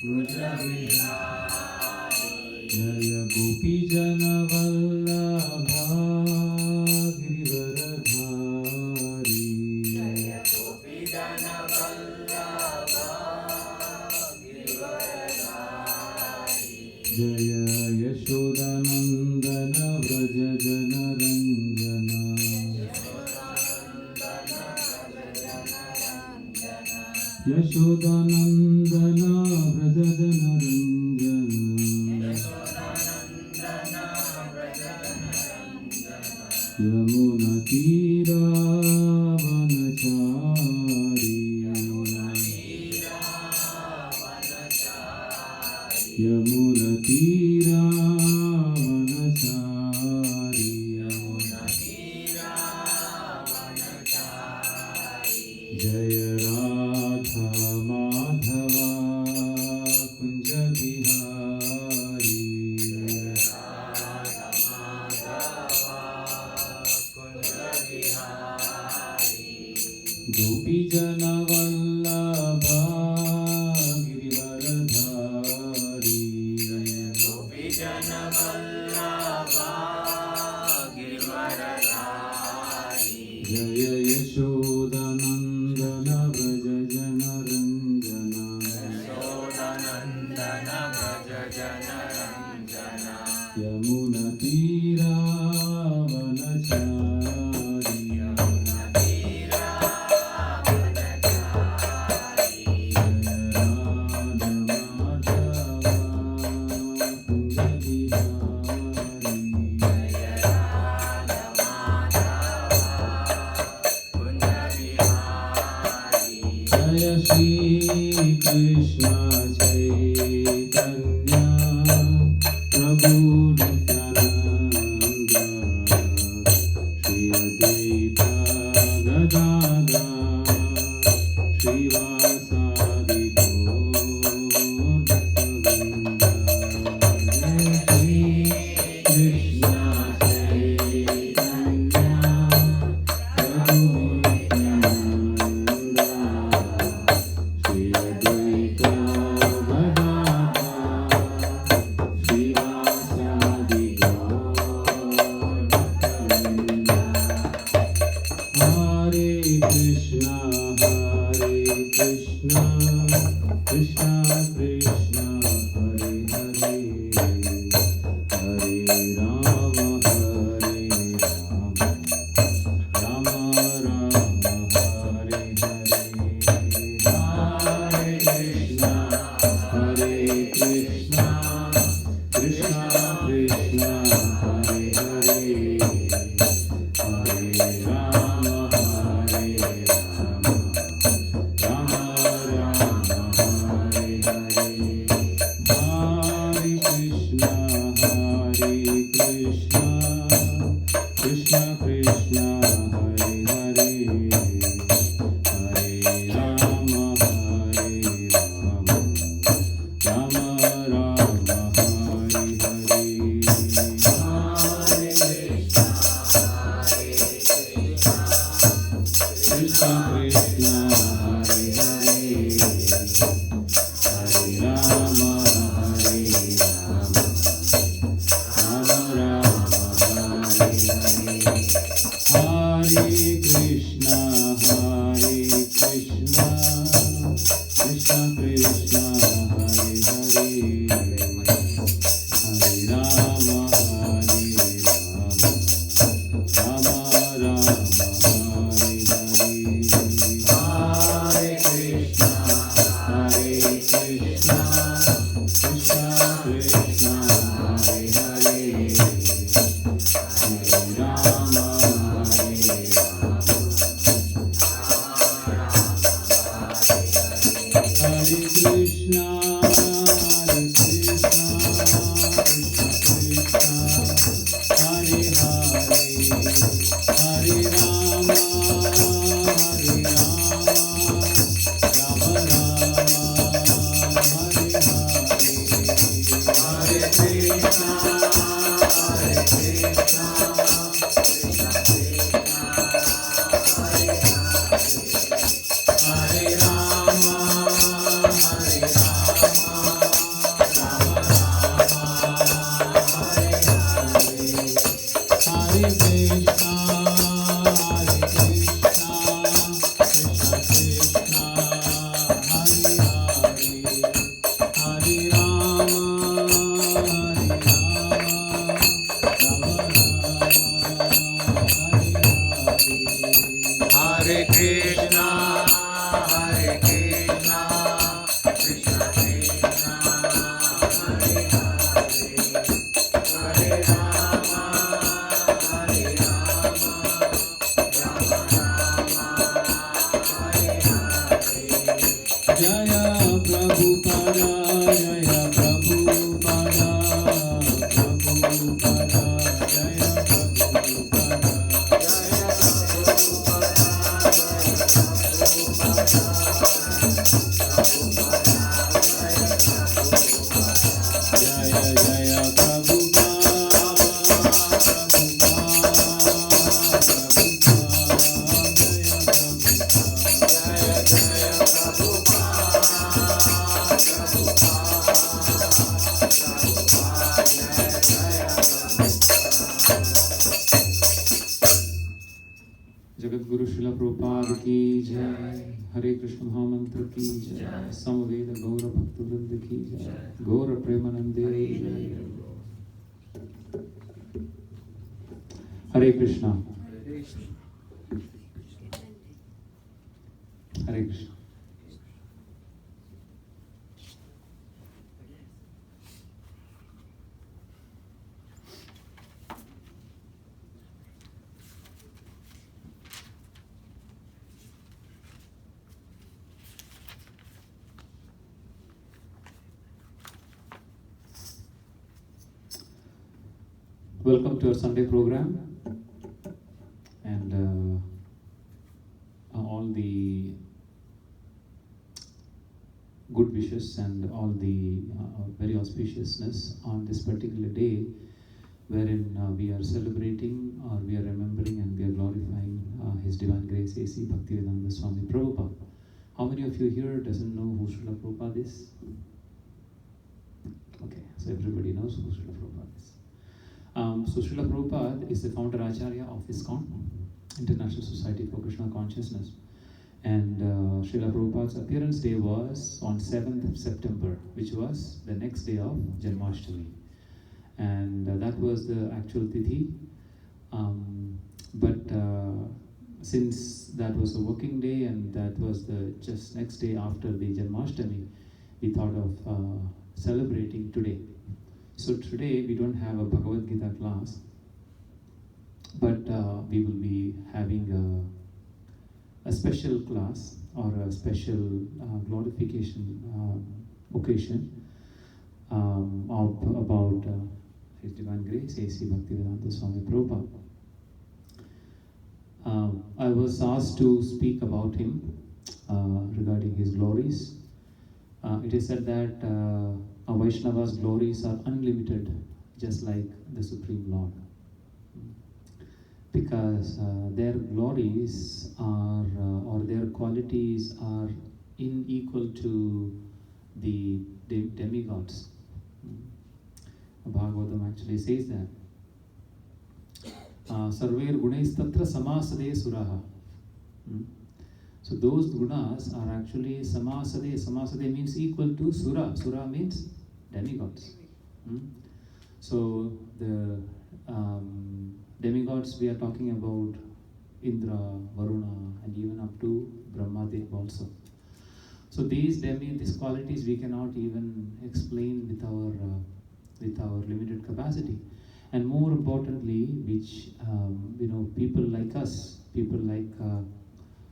Jaya Gopi Jana Vallabha Girivaradhari Jaya Gopi Jana Vallabha Girivaradhari Jaya Yashodanandana Vraja Jana Ranjana Yashodanandana Vraja Jana Yamuna Tira Vanachari Yamuna Tira Vanachari Jaya Radha Madhava Kunja Bihari Gopi Jana Vallabha Girivaradhari Gopi Jana Vallabha Girivaradhari Jaya Yashodanandana Vraja Jana Ranjana Yashodanandana Vraja Jana Ranjana Yamuna Tira Vanachari Yamuna Tira Jaya Shri Krishna Chaitanya Prabhu Nityananda Shri Advaita Gadadhar Srivasadi Gaur Bhaktavrinda Jaya Shri Krishna Chaitanya Prabhu Nityananda Shri Advaita Gadadhar Srivasadi Gaur Bhaktavrinda Hare Krishna, Krishna Krishna, Hare Hare, Hare Rama, Rama Rama, Hare Hare, Hare Krishna, Krishna Krishna, Hare Hare, Hare Rama, Rama Rama, Hare Hare, Hare Krishna, Krishna Krishna, Hare Hare, Hare Rama, Rama Rama, Hare Hare, Hare Krishna, Krishna Hare Hare, Hare Rama, Rama Rama, Hare Hare, Hare Krishna, Krishna Krishna, Hare Hare, Hare Rama, Rama Rama, Hare Hare, Hare Krishna, Krishna Krishna, Hare Hare, Hare Rama, Hare Krishna, Krishna Krishna, Hare Hare, Hare Rama, Rama Rama, Hare Hare, Hare Krishna, Hare Rama, Hare Rama, Jaya Prabhupada, Jaya Prabhupada, Prabhupada, Jaya Prabhupada. Jaya Jaya Prabhupada, Jagat Guru Srila Prabhupada ki jai, Hare Krishna Mahamantra ki jai, Samaveda Gaura Bhaktivinoda ki jai, Gaura Premanande jai. Hare Krishna. Hare Krishna. Welcome to our Sunday program, and all the good wishes and all the very auspiciousness on this particular day, wherein we are celebrating or we are remembering and we are glorifying His Divine Grace A.C. Bhaktivedanta Swami Prabhupada. How many of you here doesn't know who Srila Prabhupada is? Okay, so everybody knows who Srila Prabhupada is. So Srila Prabhupada is the founder Acharya of ISKCON, International Society for Krishna Consciousness. And Srila Prabhupada's appearance day was on 7th of September, which was the next day of Janmashtami. And that was the actual tithi. But since that was a working day and that was the just next day after the Janmashtami, we thought of celebrating today. So today we don't have a Bhagavad Gita class, but we will be having a special class or a special glorification occasion about His Divine Grace A.C. Bhaktivedanta Swami Prabhupada. I was asked to speak about him regarding his glories. It is said that Vaishnava's glories are unlimited, just like the Supreme Lord. Because their glories are, or their qualities are unequal to the demigods. Bhagavatam actually says that. Sarver gunais tatra samasade suraha. So those gunas are actually samasade. Samasade means equal to sura. Sura means demigods. So the demigods we are talking about Indra, Varuna, and even up to Brahmadev also. So these qualities we cannot even explain with our limited capacity. And more importantly, which people like us, people like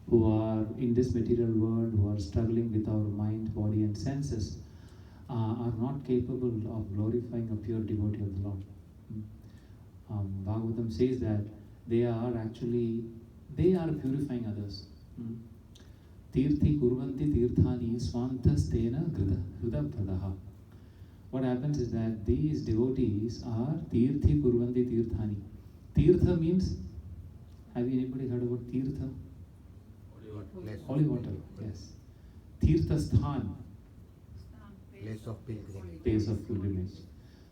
who are in this material world, who are struggling with our mind, body, and senses, are not capable of glorifying a pure devotee of the Lord. Bhagavatam says that they are purifying others. Tirthi kurvanti tirthani swantastena hrida pradaha. What happens is that these devotees are tirthi kurvanti tirthani. Tirtha means, have you anybody heard about tirtha? Holy water, yes. Tirtha sthan. Place of pilgrimage. Place of pilgrimage.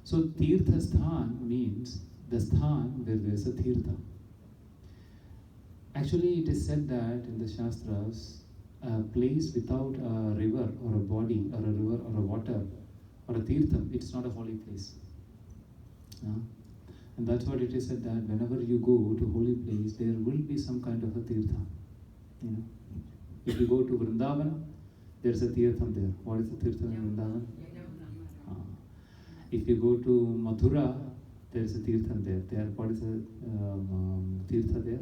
So tirtha sthan means the sthan where there is a tirtha. Actually, it is said that in the Shastras, a place without a river or a body or a river or a water or a tirtham, it's not a holy place. And that's what it is said that whenever you go to holy place, there will be some kind of a tirtha. If you go to Vrindavan, there's a tirtham there. What is the tirtham in Vrindavan? If you go to Mathura, there's a tirtham there. What is the tirtha there?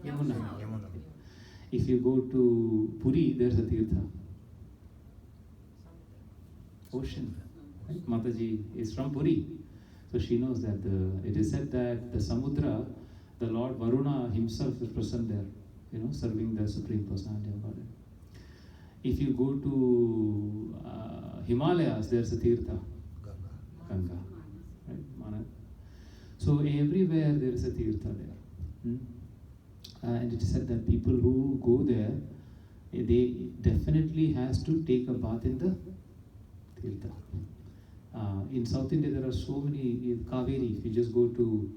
Yamuna. Yamuna. If you go to Puri, there's a tirtha. ocean. Right? Mataji is from Puri, so she knows that it is said that the Samudra, the Lord Varuna himself is present there, serving the Supreme Personality of Godhead. If you go to Himalayas, there's a Tirtha, Ganga, right? Manas. So everywhere there is a Tirtha there. And it is said that people who go there, they definitely has to take a bath in the Tirtha. In South India, there are so many. In Kaveri, if you just go to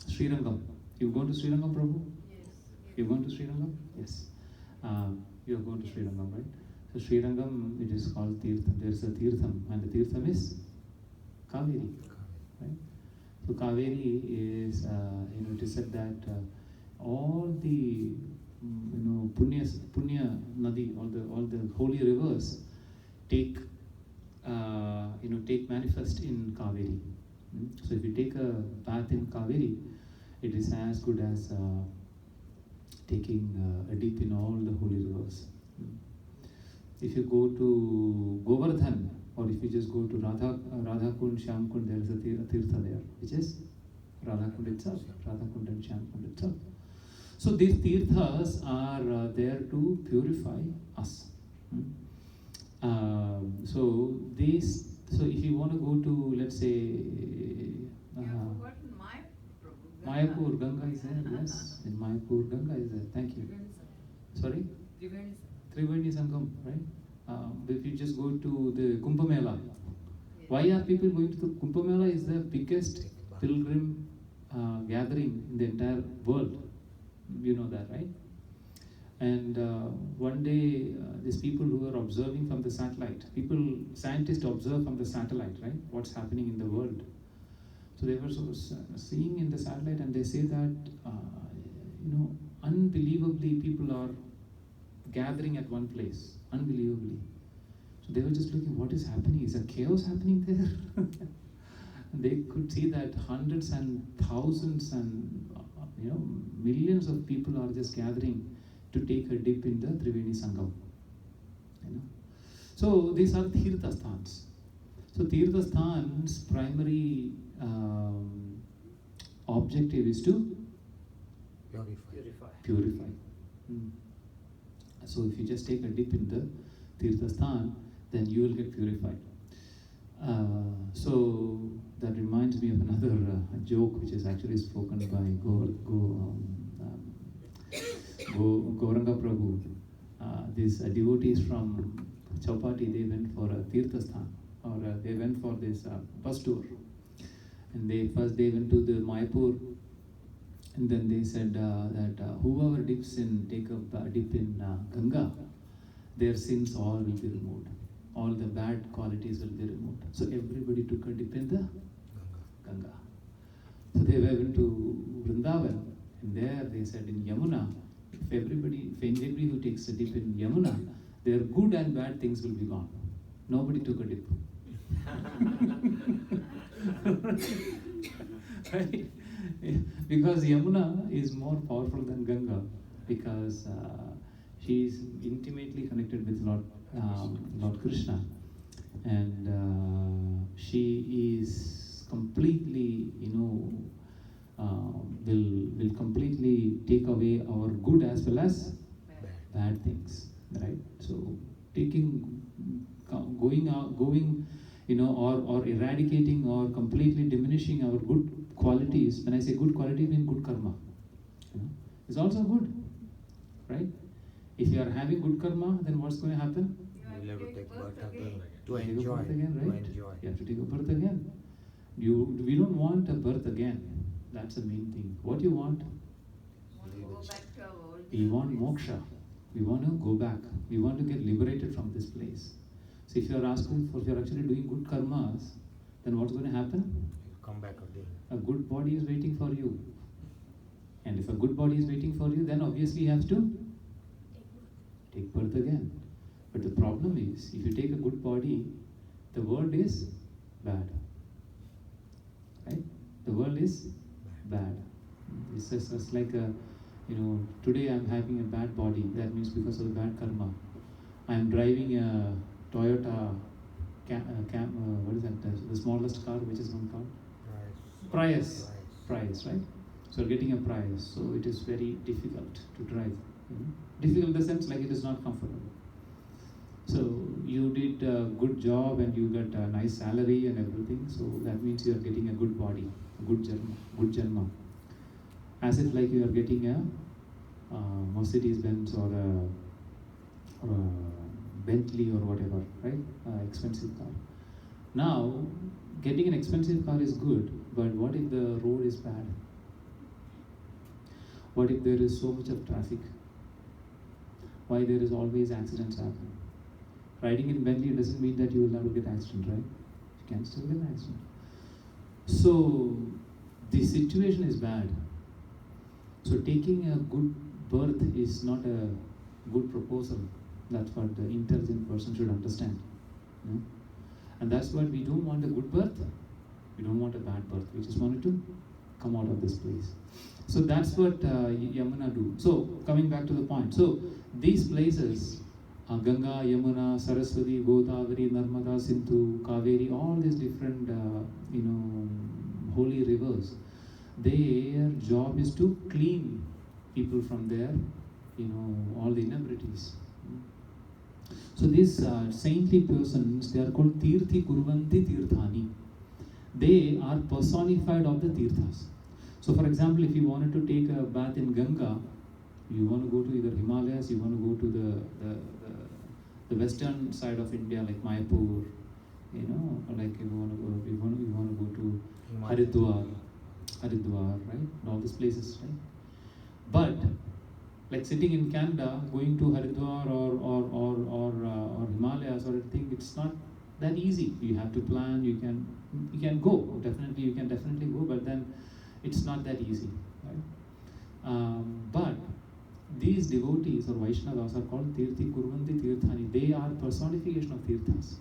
Srirangam, you've gone to Srirangam, Prabhu? Yes. You've gone to Srirangam? Yes. You have gone to Srirangam, right? So Srirangam, it is called Tirtham. There is a Tirtham, and the Tirtham is Kaveri, right? So Kaveri is, it is said that all the, Punya Nadi, all the holy rivers take manifest in Kaveri. So if you take a bath in Kaveri, it is as good as taking a dip in all the holy rivers. If you go to Govardhan, or if you just go to Radhakund, Shyamkund, there is a Tirtha there, which is Radhakund itself, Radhakund and Shyamkund itself. So these Tirthas are there to purify us. So if you want to go to, let's say, Mayapur, Ganga is there, yes. In Mayapur, Ganga is there. Thank you. Sorry? Triveni Sangam, right? If you just go to the Kumbh Mela, why are people going to the Kumbh Mela? Is the biggest pilgrim gathering in the entire world. You know that, right? And one day, these people who are observing from the satellite, scientists observe from the satellite, right? What's happening in the world. So they were seeing in the satellite, and they say that, unbelievably people are gathering at one place, unbelievably. So they were just looking, what is happening? Is a chaos happening there? They could see that hundreds and thousands and millions of people are just gathering to take a dip in the Triveni Sangam. So these are Tirtha Sthans. So Tirtha Sthan's primary objective is to purify. So if you just take a dip in the Tirtha Sthan, then you will get purified. So that reminds me of another joke which is actually spoken by Gauranga Prabhu. These devotees from Chowpatty, they went for a Tirtha Sthan, or they went for this bus tour. And they went to the Mayapur, and then they said that whoever take a dip in Ganga, their sins all will be removed. All the bad qualities will be removed. So everybody took a dip in the Ganga. So they went to Vrindavan, and there they said in Yamuna, if anybody who takes a dip in Yamuna, their good and bad things will be gone. Nobody took a dip. Right? Because Yamuna is more powerful than Ganga, because she is intimately connected with Lord Krishna, and she is completely, will completely take away our good as well as bad things, right? So going, or eradicating or completely diminishing our good qualities. When I say good quality, I mean good karma. It's also good, right? If you are having good karma, then what's going to happen? You will have to take birth again. To enjoy. Right? You have to take a birth again. We don't want a birth again. That's the main thing. What you want? We want moksha. We want to go back. We want to get liberated from this place. So if you are if you are actually doing good karmas, then what's going to happen? You come back again. A good body is waiting for you. And if a good body is waiting for you, then obviously you have to take birth again. But the problem is, if you take a good body, the world is bad. Right? The world is bad. It's just like today I'm having a bad body. That means because of the bad karma. I am driving a Toyota what is that? The smallest car, which is one car? Prius. Prius, right? So you're getting a Prius. So it is very difficult to drive. Difficult in the sense like it is not comfortable. So you did a good job and you got a nice salary and everything. So that means you are getting a good body, a good janma. As if like you are getting a Mercedes Benz or a Bentley or whatever, right? Expensive car. Now, getting an expensive car is good, but what if the road is bad? What if there is so much of traffic? Why there is always accidents happening? Riding in Bentley doesn't mean that you will never get accident, right? You can still get an accident. So the situation is bad. So taking a good birth is not a good proposal. That's what the intelligent person should understand. And that's what we don't want a good birth. We don't want a bad birth. We just wanted to come out of this place. So that's what Yamuna do. So coming back to the point. So these places, Ganga, Yamuna, Saraswati, Godavari, Narmada, Sindhu, Kaveri, all these different holy rivers, their job is to clean people from their all the inabilities. So these saintly persons, they are called Tirthi Kurvanti Tirthani. They are personified of the Tirthas. So for example, if you wanted to take a bath in Ganga, you want to go to either Himalayas, you want to go to the western side of India, like Mayapur, like you want to go to Haridwar, right? And all these places, right? But like sitting in Canada, going to Haridwar or Himalayas or anything, it's not that easy. You have to plan. You can go. Definitely, you can definitely go. But then, it's not that easy, right? But these devotees or Vaishnavas are called Tirthi Kurvanti Tirthani. They are personification of Tirthas.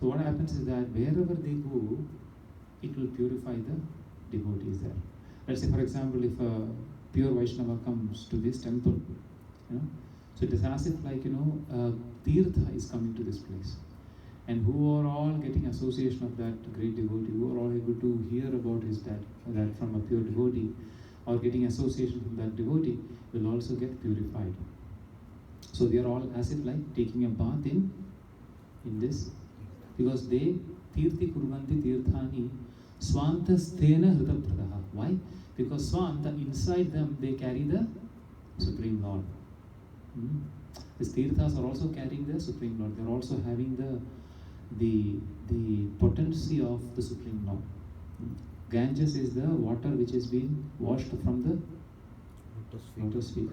So what happens is that wherever they go, it will purify the devotees there. Let's say, for example, if a pure Vaishnava comes to this temple, so it is as if like Tirtha is coming to this place, and who are all getting association of that great devotee, who are all able to hear about that from a pure devotee, or getting association from that devotee, will also get purified. So they are all as if like taking a bath in this, because they Tirthi Kurvanti Tirthani Swanta Sthena Hritapradaha. Why? Because Swanta, inside them, they carry the Supreme Lord. These Tirthas are also carrying the Supreme Lord. They are also having the potency of the Supreme Lord. Ganges is the water which has been washed from the lotus feet.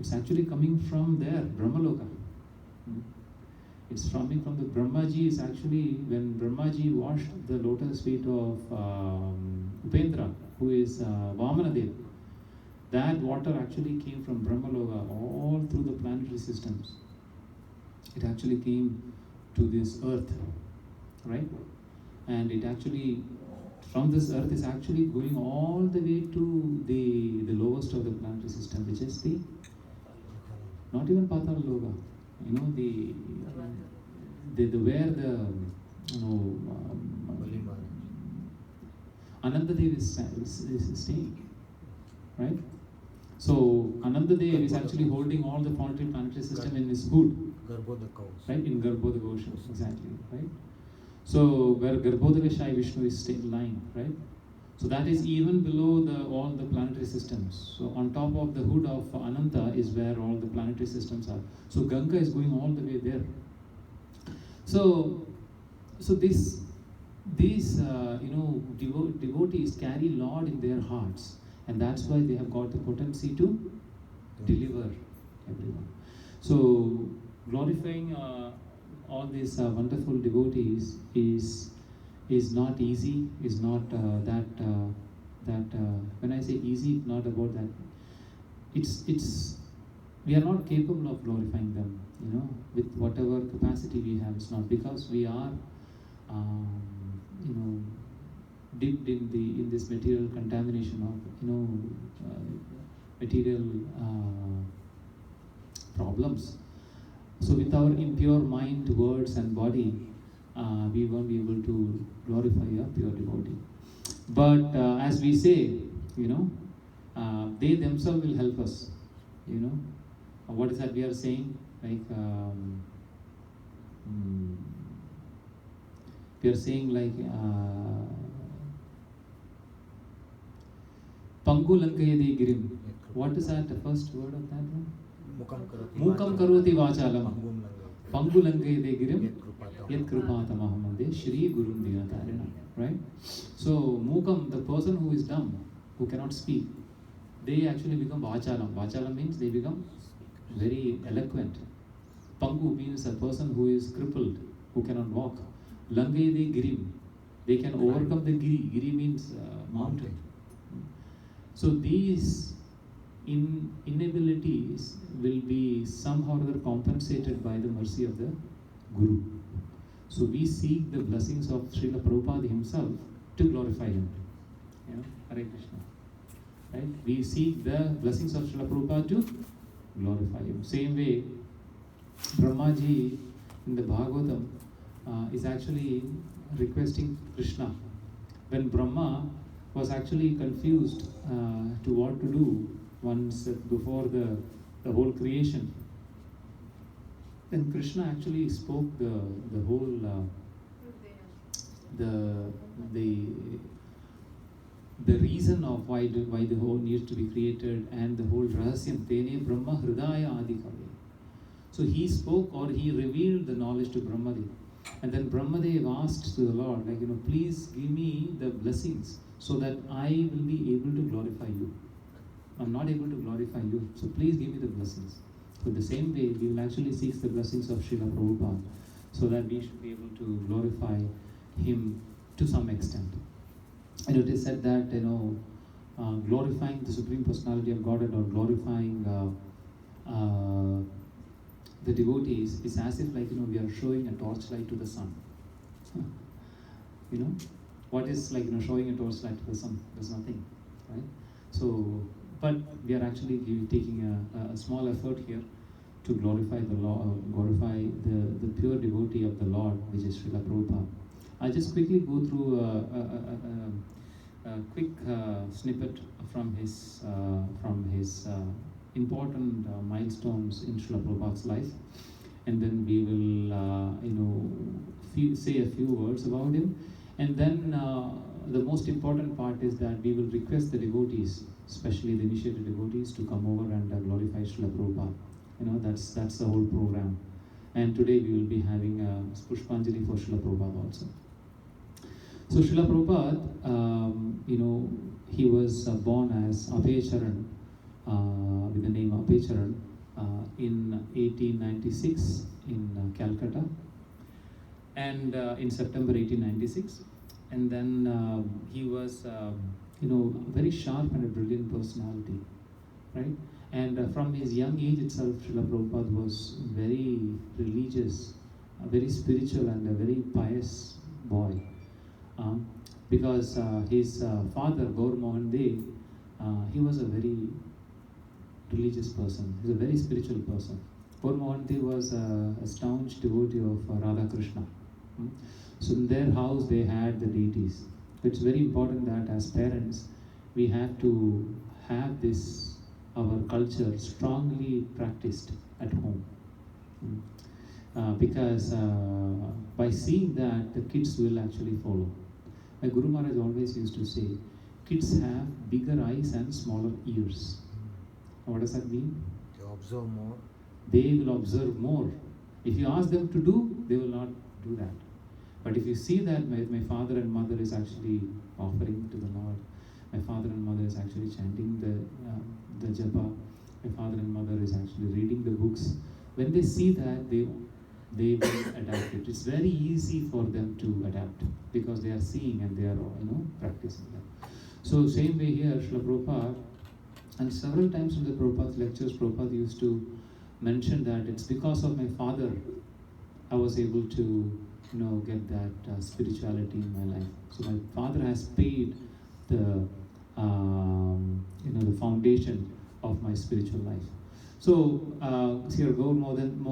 It's actually coming from there, Brahmaloka. It's coming from the Brahmaji. Is actually when Brahmaji washed the lotus feet of Upendra, who is Vamanadev. That water actually came from Brahmaloka all through the planetary systems. It actually came to this earth, right? And it actually, from this earth, is actually going all the way to the lowest of the planetary system, which is not even Patala Loka. Where Anandadev is staying, right? So Anandadev is actually holding all the planetary system in his hood, right? In Garbhodaka ocean, exactly, right? So where Garbhodaka Shai Vishnu is lying, right? So that is even below all the planetary systems. So on top of the hood of Ananta is where all the planetary systems are. So Ganga is going all the way there. So these devotees carry Lord in their hearts, and that's why they have got the potency to deliver everyone. So glorifying all these wonderful devotees is not easy. Is not that when I say easy, not about that. It's we are not capable of glorifying them, with whatever capacity we have. It's not because we are, dipped in this material contamination of, material problems. So with our impure mind, words and body, we won't be able to glorify a pure devotee. But as we say, they themselves will help us. What is that we are saying? Like we are saying like Pangu Lankayade Girim. What is that? The first word of that one? Mukam Karoti Vachalam. Pangu Lankayade Girim. Yat Krupata Mahamade Shri Gurum Dinatarina. Right? So Mukam, the person who is dumb, who cannot speak, they actually become Vachalam. Vachalam means they become very eloquent. Pangu means a person who is crippled, who cannot walk. Langayade Girim, they can overcome the Giri. Giri means mountain. So these inabilities will be somehow or other compensated by the mercy of the Guru. So we seek the blessings of Srila Prabhupada himself to glorify him. Hare Krishna. Right? We seek the blessings of Srila Prabhupada to glorify him. Same way, Brahmaji in the Bhagavatam is actually requesting Krishna. When Brahma was actually confused to what to do once before the whole creation, then Krishna actually spoke the whole the reason of why the whole needs to be created and the whole rahasyam tene Brahma Hridaya Adikale. So he spoke, or he revealed the knowledge to Brahmadev. And then Brahmadev asked to the Lord, please give me the blessings so that I will be able to glorify you. I'm not able to glorify you, so please give me the blessings. So the same way, we will actually seek the blessings of Srila Prabhupada so that we should be able to glorify him to some extent. And it is said that, glorifying the Supreme Personality of Godhead or glorifying the devotees is as if we are showing a torchlight to the sun. What is showing a torchlight to the sun? There's nothing, right? So, but we are actually taking a small effort here to glorify the Lord, glorify the pure devotee of the Lord, which is Srila Prabhupada. I'll just quickly go through a quick snippet from his important milestones in Srila Prabhupada's life, and then we will say a few words about him, and then the most important part is that we will request the devotees, especially the initiated devotees, to come over and glorify Srila Prabhupada. That's the whole program. And today we will be having a Pushpanjali for Srila Prabhupada also. So Srila Prabhupada, he was born as Abhecharan, with the name Abhecharan, in 1896 in Calcutta, and in September 1896. And then he was, very sharp and a brilliant personality, right? And from his young age itself, Srila Prabhupada was very religious, very spiritual, and a very pious boy. Because his father, Gaur Mohan Dev, he was a very religious person. He was a very spiritual person. Gaur Mohan Dev was a staunch devotee of Radha Krishna. So in their house they had the deities. It's very important that as parents we have to have this, our culture, strongly practiced at home. Because by seeing that, the kids will actually follow. My Guru Maharaj always used to say, kids have bigger eyes and smaller ears. What does that mean? They observe more. They will observe more. If you ask them to do, they will not do that. But if you see that my father and mother is actually offering to the Lord, my father and mother is actually chanting the japa, my father and mother is actually reading the books, when they see that, they will adapt it. It's very easy for them to adapt because they are seeing and they are practicing that. So same way here, Srila Prabhupada, and several times in the Prabhupada's lectures, Prabhupada used to mention that it's because of my father I was able to get that spirituality in my life. So my father has paid the the foundation of my spiritual life. So, Sri Gaur Mohan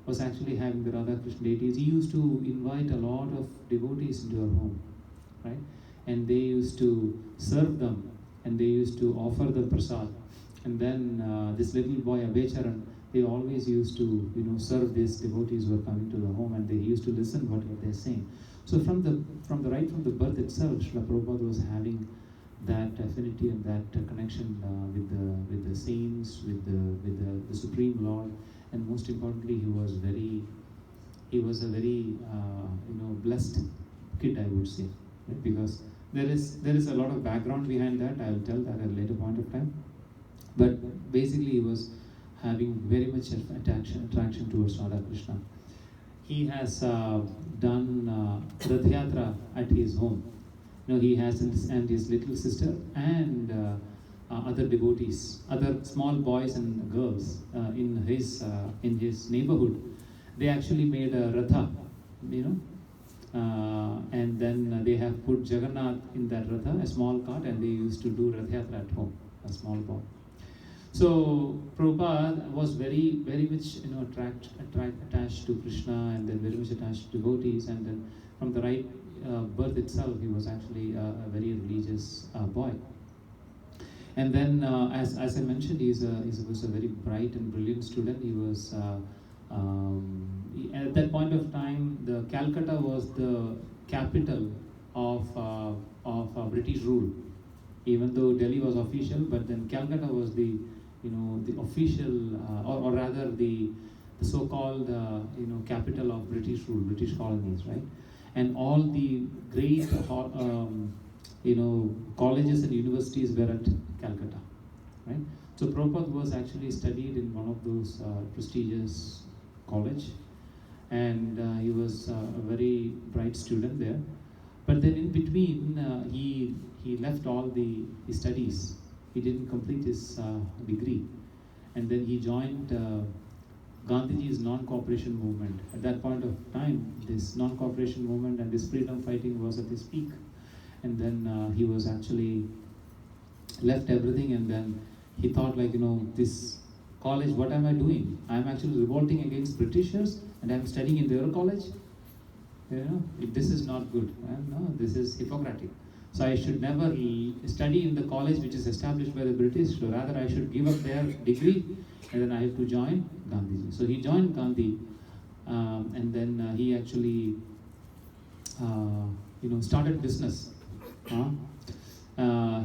was actually having the Radha Krishna deities. He used to invite a lot of devotees into our home, right? And they used to serve them, and they used to offer the prasad. And then this little boy Abhecharan, they always used to, serve these devotees who are coming to the home, and they used to listen what they're saying. So from the birth itself, Srila Prabhupada was having that affinity and that connection with the saints, with the Supreme Lord, and most importantly, he was a very blessed kid, I would say, right? Because there is a lot of background behind that. I will tell that at a later point of time. But basically, he was having very much attraction towards Radha Krishna. He has done Rath Yatra at his home. He has his little sister and other devotees, other small boys and girls in his neighborhood. They actually made a ratha, and then they have put Jagannath in that ratha, a small cart, and they used to do Rath Yatra at home, a small boy. So Prabhupada was very, very much attached to Krishna, and then very much attached to devotees, and then from the right birth itself, he was actually a very religious boy. And then, as I mentioned, he was a very bright and brilliant student. He was at that point of time, the Calcutta was the capital of British rule. Even though Delhi was official, but then Calcutta was the official, or rather the so-called capital of British rule, British colonies, right? And all the great colleges and universities were at Calcutta, right? So Prabhupada was actually studied in one of those prestigious college, and he was a very bright student there. But then in between, he left all his studies. He didn't complete his degree, and then he joined Gandhiji's non-cooperation movement. At that point of time, this non-cooperation movement and this freedom fighting was at its peak. And then he was actually left everything, and then he thought, this college, what am I doing? I'm actually revolting against Britishers, and I'm studying in their college. This is not good. No, this is Hippocratic. So I should never study in the college which is established by the British. So rather, I should give up their degree, and then I have to join Gandhiji. So he joined Gandhi, and then he actually, started business.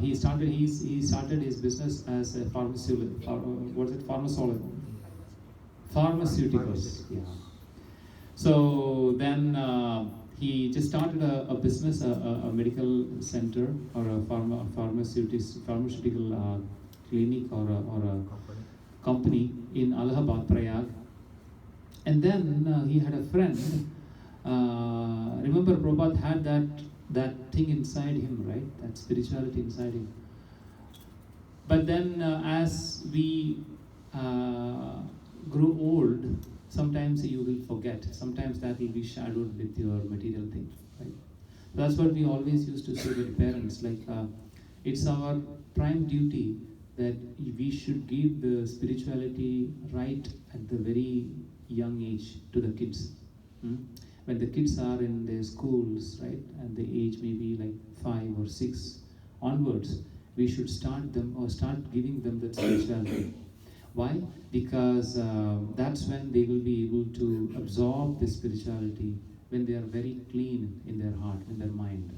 He started his business as a pharmaceuticals. Yeah. So then he just started a business, a medical center, or a pharmaceutical clinic, or a company in Allahabad, Prayag. And then he had a friend. Remember, Prabhupada had that thing inside him, right? That spirituality inside him. But then as we grow old, sometimes you will forget. Sometimes that will be shadowed with your material things, right? That's what we always used to say with parents, it's our prime duty that we should give the spirituality right at the very young age to the kids. When the kids are in their schools, right, and the age maybe 5 or 6 onwards, we should start giving them that spirituality. Why? Because that's when they will be able to absorb the spirituality, when they are very clean in their heart, in their mind.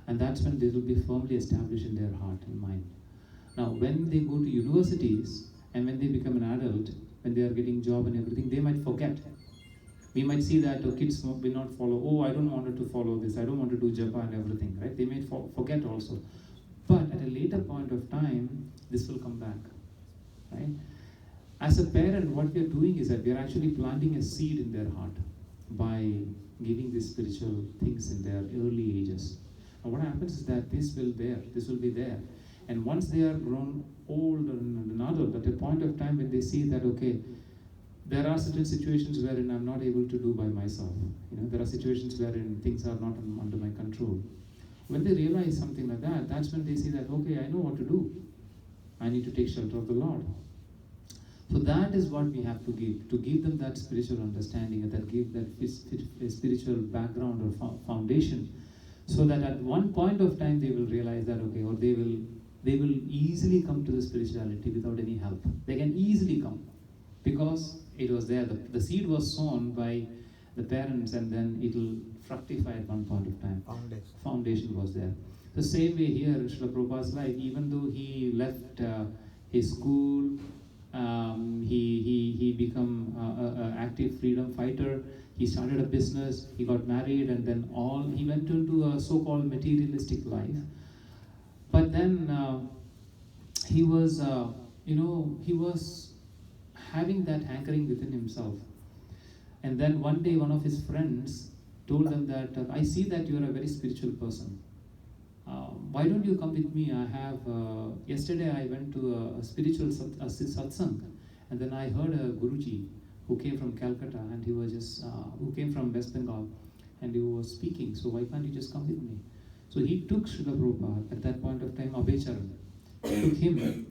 And that's when they will be firmly established in their heart and mind. Now, when they go to universities, and when they become an adult, when they are getting job and everything, they might forget. We might see that kids will not follow, I don't want to follow this, I don't want to do japa and everything, right? They may forget also. But at a later point of time, this will come back, right? As a parent, what we are doing is that we are actually planting a seed in their heart by giving these spiritual things in their early ages. And what happens is that this will be there. And once they are grown old and an adult, at a point of time when they see that, okay, there are certain situations wherein I'm not able to do by myself. There are situations wherein things are not under my control. When they realize something like that, that's when they see that, okay, I know what to do. I need to take shelter of the Lord. So that is what we have to give them that spiritual understanding, and that give that spiritual background or foundation, so that at one point of time they will realize that, okay, or they will easily come to the spirituality without any help. They can easily come because it was there. The seed was sown by the parents, and then it will fructify at one point of time. Foundation was there. The same way here, Srila Prabhupada's life, even though he left his school, he became an active freedom fighter. He started a business. He got married, and then he went into a so-called materialistic life. But then he was, he was having that hankering within himself. And then one day, one of his friends told him that, I see that you are a very spiritual person. Why don't you come with me? I have, yesterday I went to a spiritual satsang, and then I heard a Guruji who came from Calcutta, and he was just, who came from West Bengal, and he was speaking, so why can't you just come with me? So he took Srila Prabhupada at that point of time, Abhecharan, took him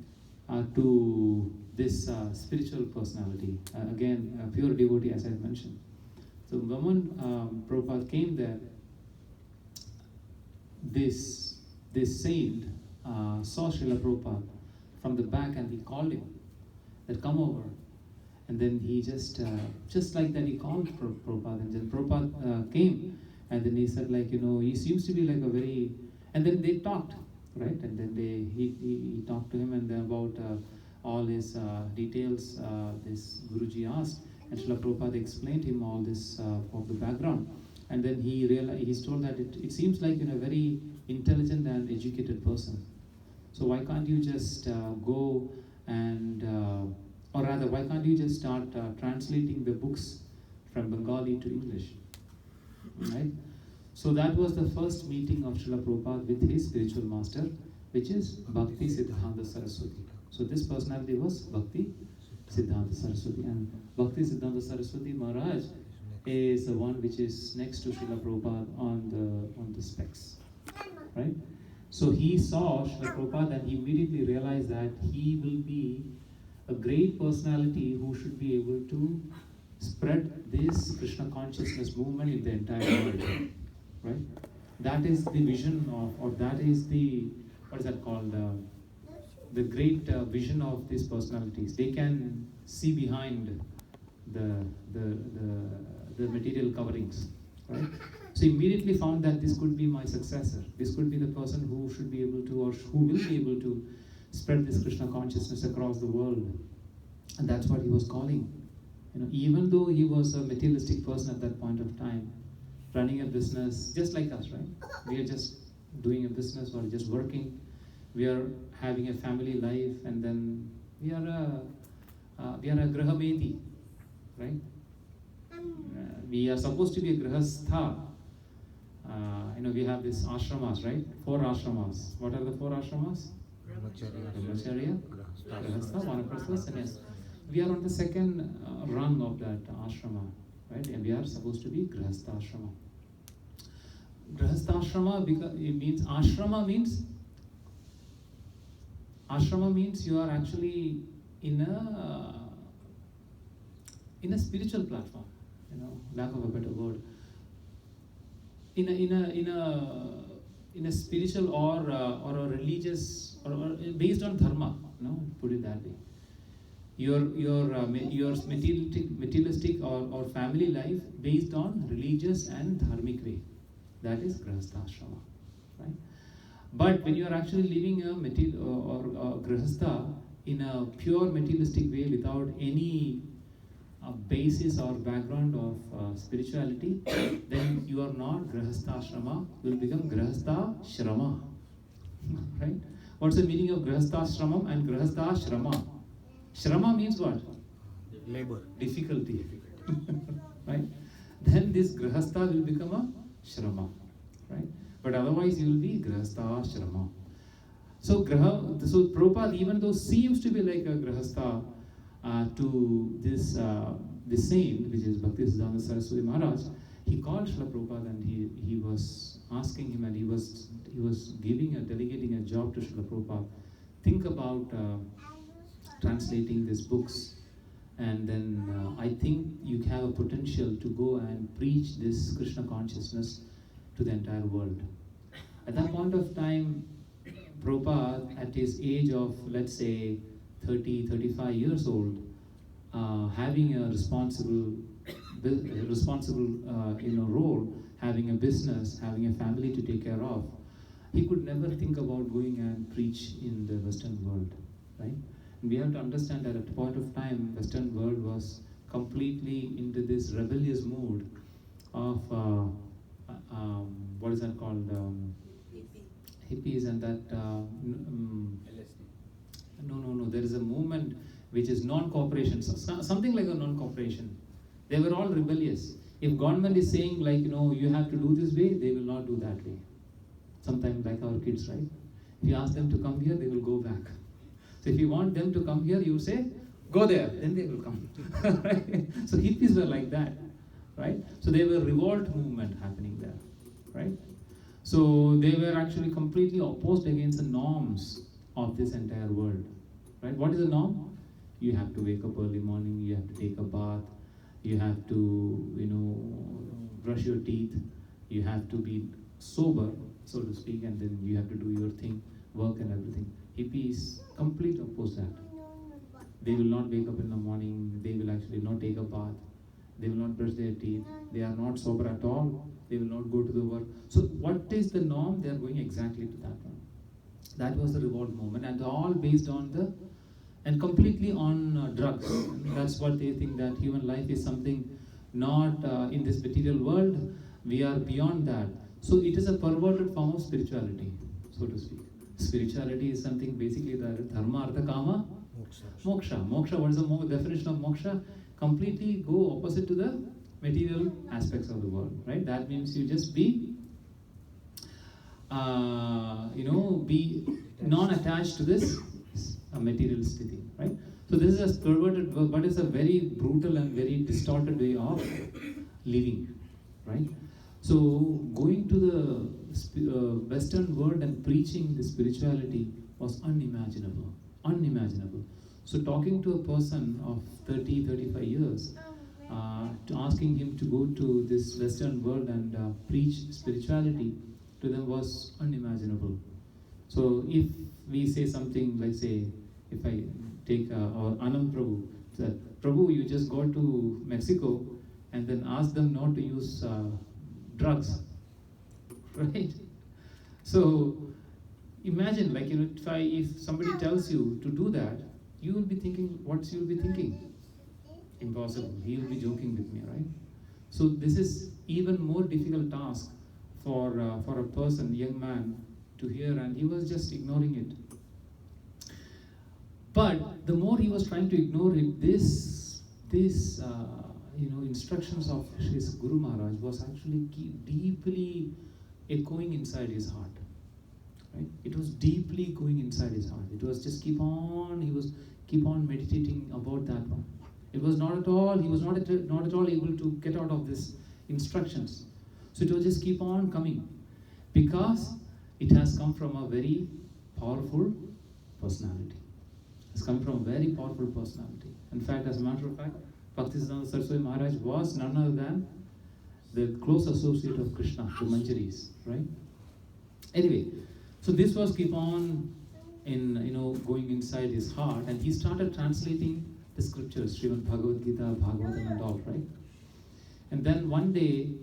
to this spiritual personality, again, a pure devotee, as I mentioned. So the moment Prabhupada came there, this saint saw Srila Prabhupada from the back, and he called him that come over. And then he just like that, he called Prabhupada, and then Prabhupada came, and then he said, like, he seems to be like a very, and then they talked, right? And then he talked to him, and then about all his details this Guruji asked, and Srila Prabhupada explained him all this of the background. And then he realized, he's told that it seems like a very intelligent and educated person. So why can't you just go and, or rather, why can't you just start translating the books from Bengali to English, right? So that was the first meeting of Srila Prabhupada with his spiritual master, which is Bhakti Siddhanta Saraswati. So this personality was Bhakti Siddhanta Saraswati, and Bhakti Siddhanta Saraswati Maharaj is the one which is next to Srila Prabhupada on the specs, right? So he saw Srila Prabhupada, and he immediately realized that he will be a great personality who should be able to spread this Krishna consciousness movement in the entire world, right? That is the vision of, or that is the, what is that called? The great vision of these personalities. They can see behind the material coverings, right? So immediately found that this could be my successor. This could be the person who should be able to, or who will be able to spread this Krishna consciousness across the world. And that's what he was calling. Even though he was a materialistic person at that point of time, running a business, just like us, right? We are just doing a business or just working. We are having a family life, and then we are a grahameti, right? We are supposed to be a grahastha. We have these ashramas, right? 4 ashramas. What are the 4 ashramas? Brahmacharya, grahastha, vanaprastha, sannyas. We are on the second rung of that ashrama, right? And we are supposed to be grahastha ashrama. Grahastha ashrama, because it means ashrama means you are actually in a spiritual platform, lack of a better word. In a spiritual or a religious or based on dharma, put it that way. Your materialistic or family life based on religious and dharmic way. That is grahastha ashrama, right? But when you are actually living a grahastha in a pure materialistic way without any basis or background of spirituality, then you are not grahastha ashrama, will become grahastha shrama, right? What's the meaning of grahastha ashramam and grahastha shrama? Shrama means what? Labor. Difficulty, right? Then this grahastha will become a shrama, right? But otherwise you will be grahastha shrama. So Prabhupada, even though seems to be like a grahastha to this saint, which is Bhakti Siddhanta Saraswati Maharaj, he called Srila Prabhupada, and he was asking him, and he was delegating a job to Srila Prabhupada. Think about translating these books and then I think you have a potential to go and preach this Krishna consciousness to the entire world. At that point of time, Prabhupada, at his age of, let's say, 30, 35 years old, having a responsible role, having a business, having a family to take care of, he could never think about going and preach in the Western world, right? And we have to understand that at a point of time, Western world was completely into this rebellious mood of what is that called? Hippies and that. No. There is a movement which is non-cooperation, something like a non-cooperation. They were all rebellious. If government is saying like, you have to do this way, they will not do that way. Sometimes like our kids, right? If you ask them to come here, they will go back. So if you want them to come here, you say, go there, then they will come. Right? So hippies were like that, right? So there were revolt movement happening there, right? So they were actually completely opposed against the norms of this entire world, right? What is the norm? You have to wake up early morning, you have to take a bath, you have to, brush your teeth, you have to be sober, so to speak, and then you have to do your thing, work and everything. Hippies completely oppose that. They will not wake up in the morning, they will actually not take a bath, they will not brush their teeth, they are not sober at all, they will not go to the work. So what is the norm? They are going exactly to that one. That was the revolt movement, and all based on and completely on drugs. That's what they think, that human life is something not in this material world, we are beyond that. So it is a perverted form of spirituality, so to speak. Spirituality is something basically the dharma, artha, kama, moksha. Moksha, what is the definition of moksha? Completely go opposite to the material aspects of the world, right? That means you just be be non-attached to this material sthiti, right? So this is a perverted, but it's a very brutal and very distorted way of living, right? So going to the Western world and preaching the spirituality was unimaginable. So talking to a person of 30, 35 years, asking him to go to this Western world and preach spirituality to them was unimaginable. So if we say something like, say, if I take our Anand Prabhu, that Prabhu, you just go to Mexico and then ask them not to use drugs, right? So imagine, like, if somebody tells you to do that, you will be thinking, what you will be thinking? Impossible. He will be joking with me, right? So this is even more difficult task for a person, young man, to hear, and he was just ignoring it. But the more he was trying to ignore it, this instructions of his Guru Maharaj was actually deeply echoing inside his heart. Right? It was deeply going inside his heart. It was just he was keep on meditating about that one. It was not at all, he was not at all able to get out of this instructions. So it will just keep on coming, because it has come from a very powerful personality. It's come from a very powerful personality. In fact, as a matter of fact, Bhaktisiddhanta Saraswati Maharaj was none other than the close associate of Krishna, the Manjaris, right? Anyway, so this was keep on going inside his heart, and he started translating the scriptures, Srimad Bhagavad Gita, Bhagavatam and all, right? And then one day,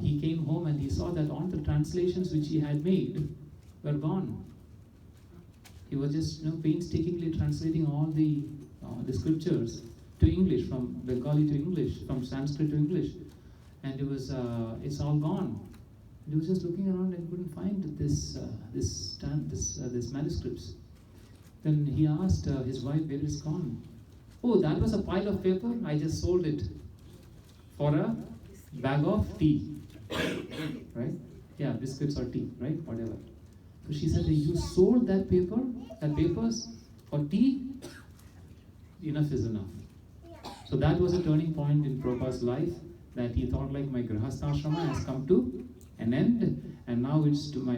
he came home and he saw that all the translations which he had made were gone. He was just painstakingly translating all the scriptures to English, from Bengali to English, from Sanskrit to English, and it was it's all gone. And he was just looking around and couldn't find this manuscripts. Then he asked his wife, where it's gone? Oh, that was a pile of paper. I just sold it for a bag of tea, right? Yeah, biscuits or tea, right? Whatever. So she said, you sold that papers for tea? Enough is enough. So that was a turning point in Prabhupada's life, that he thought, like, my grahastha ashrama has come to an end, and now it's to my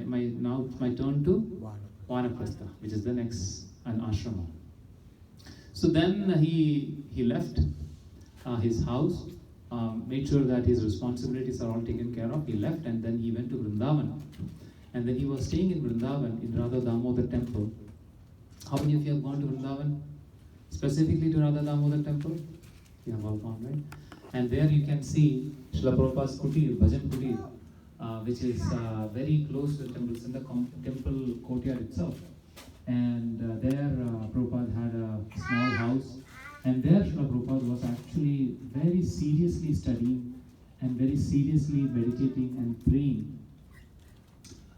turn to Vanaprastha, which is the next an ashrama. So then he left his house, made sure that his responsibilities are all taken care of. He left and then he went to Vrindavan. And then he was staying in Vrindavan in Radha Damodar temple. How many of you have gone to Vrindavan? Specifically to Radha Damodar temple? You have all gone, right? And there you can see Srila Prabhupada's kutir, Bhajan kutir, which is very close to the temple. It's in the temple courtyard itself. And there Prabhupada had a small house. And there Srila Prabhupada was actually very seriously studying and very seriously meditating and praying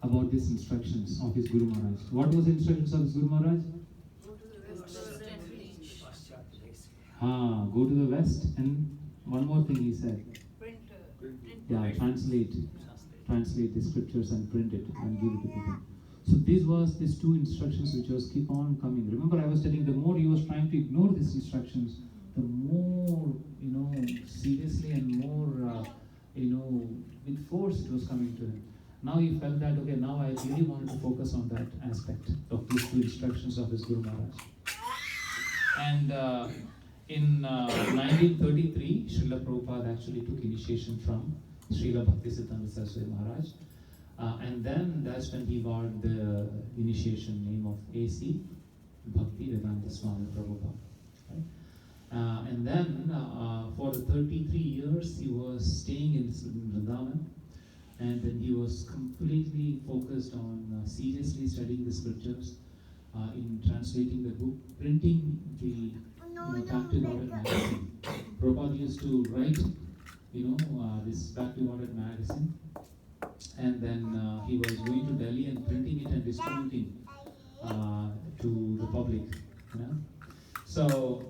about these instructions of his Guru Maharaj. What was the instructions of his Guru Maharaj? Go to the west, and one more thing he said. Translate the scriptures and print it and give it to people. So these two instructions which was keep on coming. Remember, I was telling, the more he was trying to ignore these instructions, the more seriously and more with force it was coming to him. Now he felt that, okay, now I really wanted to focus on that aspect of these two instructions of his Guru Maharaj. And in 1933, Srila Prabhupada actually took initiation from Srila Bhaktisiddhanta Saraswati Maharaj. And then that's when he got the initiation name of A.C. Bhakti Vedanta Swami Prabhupada. Right? And then for the 33 years he was staying in Vrindavan, and then he was completely focused on seriously studying the scriptures, in translating the book, printing the Back to Godhead magazine. Prabhupada used to write this Back to Godhead magazine, and then he was going to Delhi and printing it and distributing to the public. So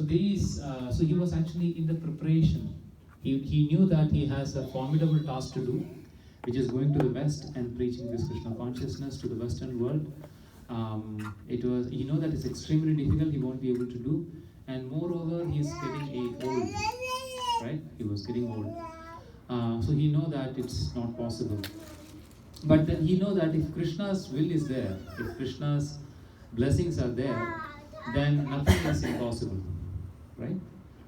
he was actually in the preparation. He knew that he has a formidable task to do, which is going to the West and preaching this Krishna consciousness to the Western world. That it's extremely difficult. He won't be able to do, and moreover, he's getting old. Right? He was getting old. So he know that it's not possible. But then he know that if Krishna's will is there, if Krishna's blessings are there, then nothing is impossible. Right?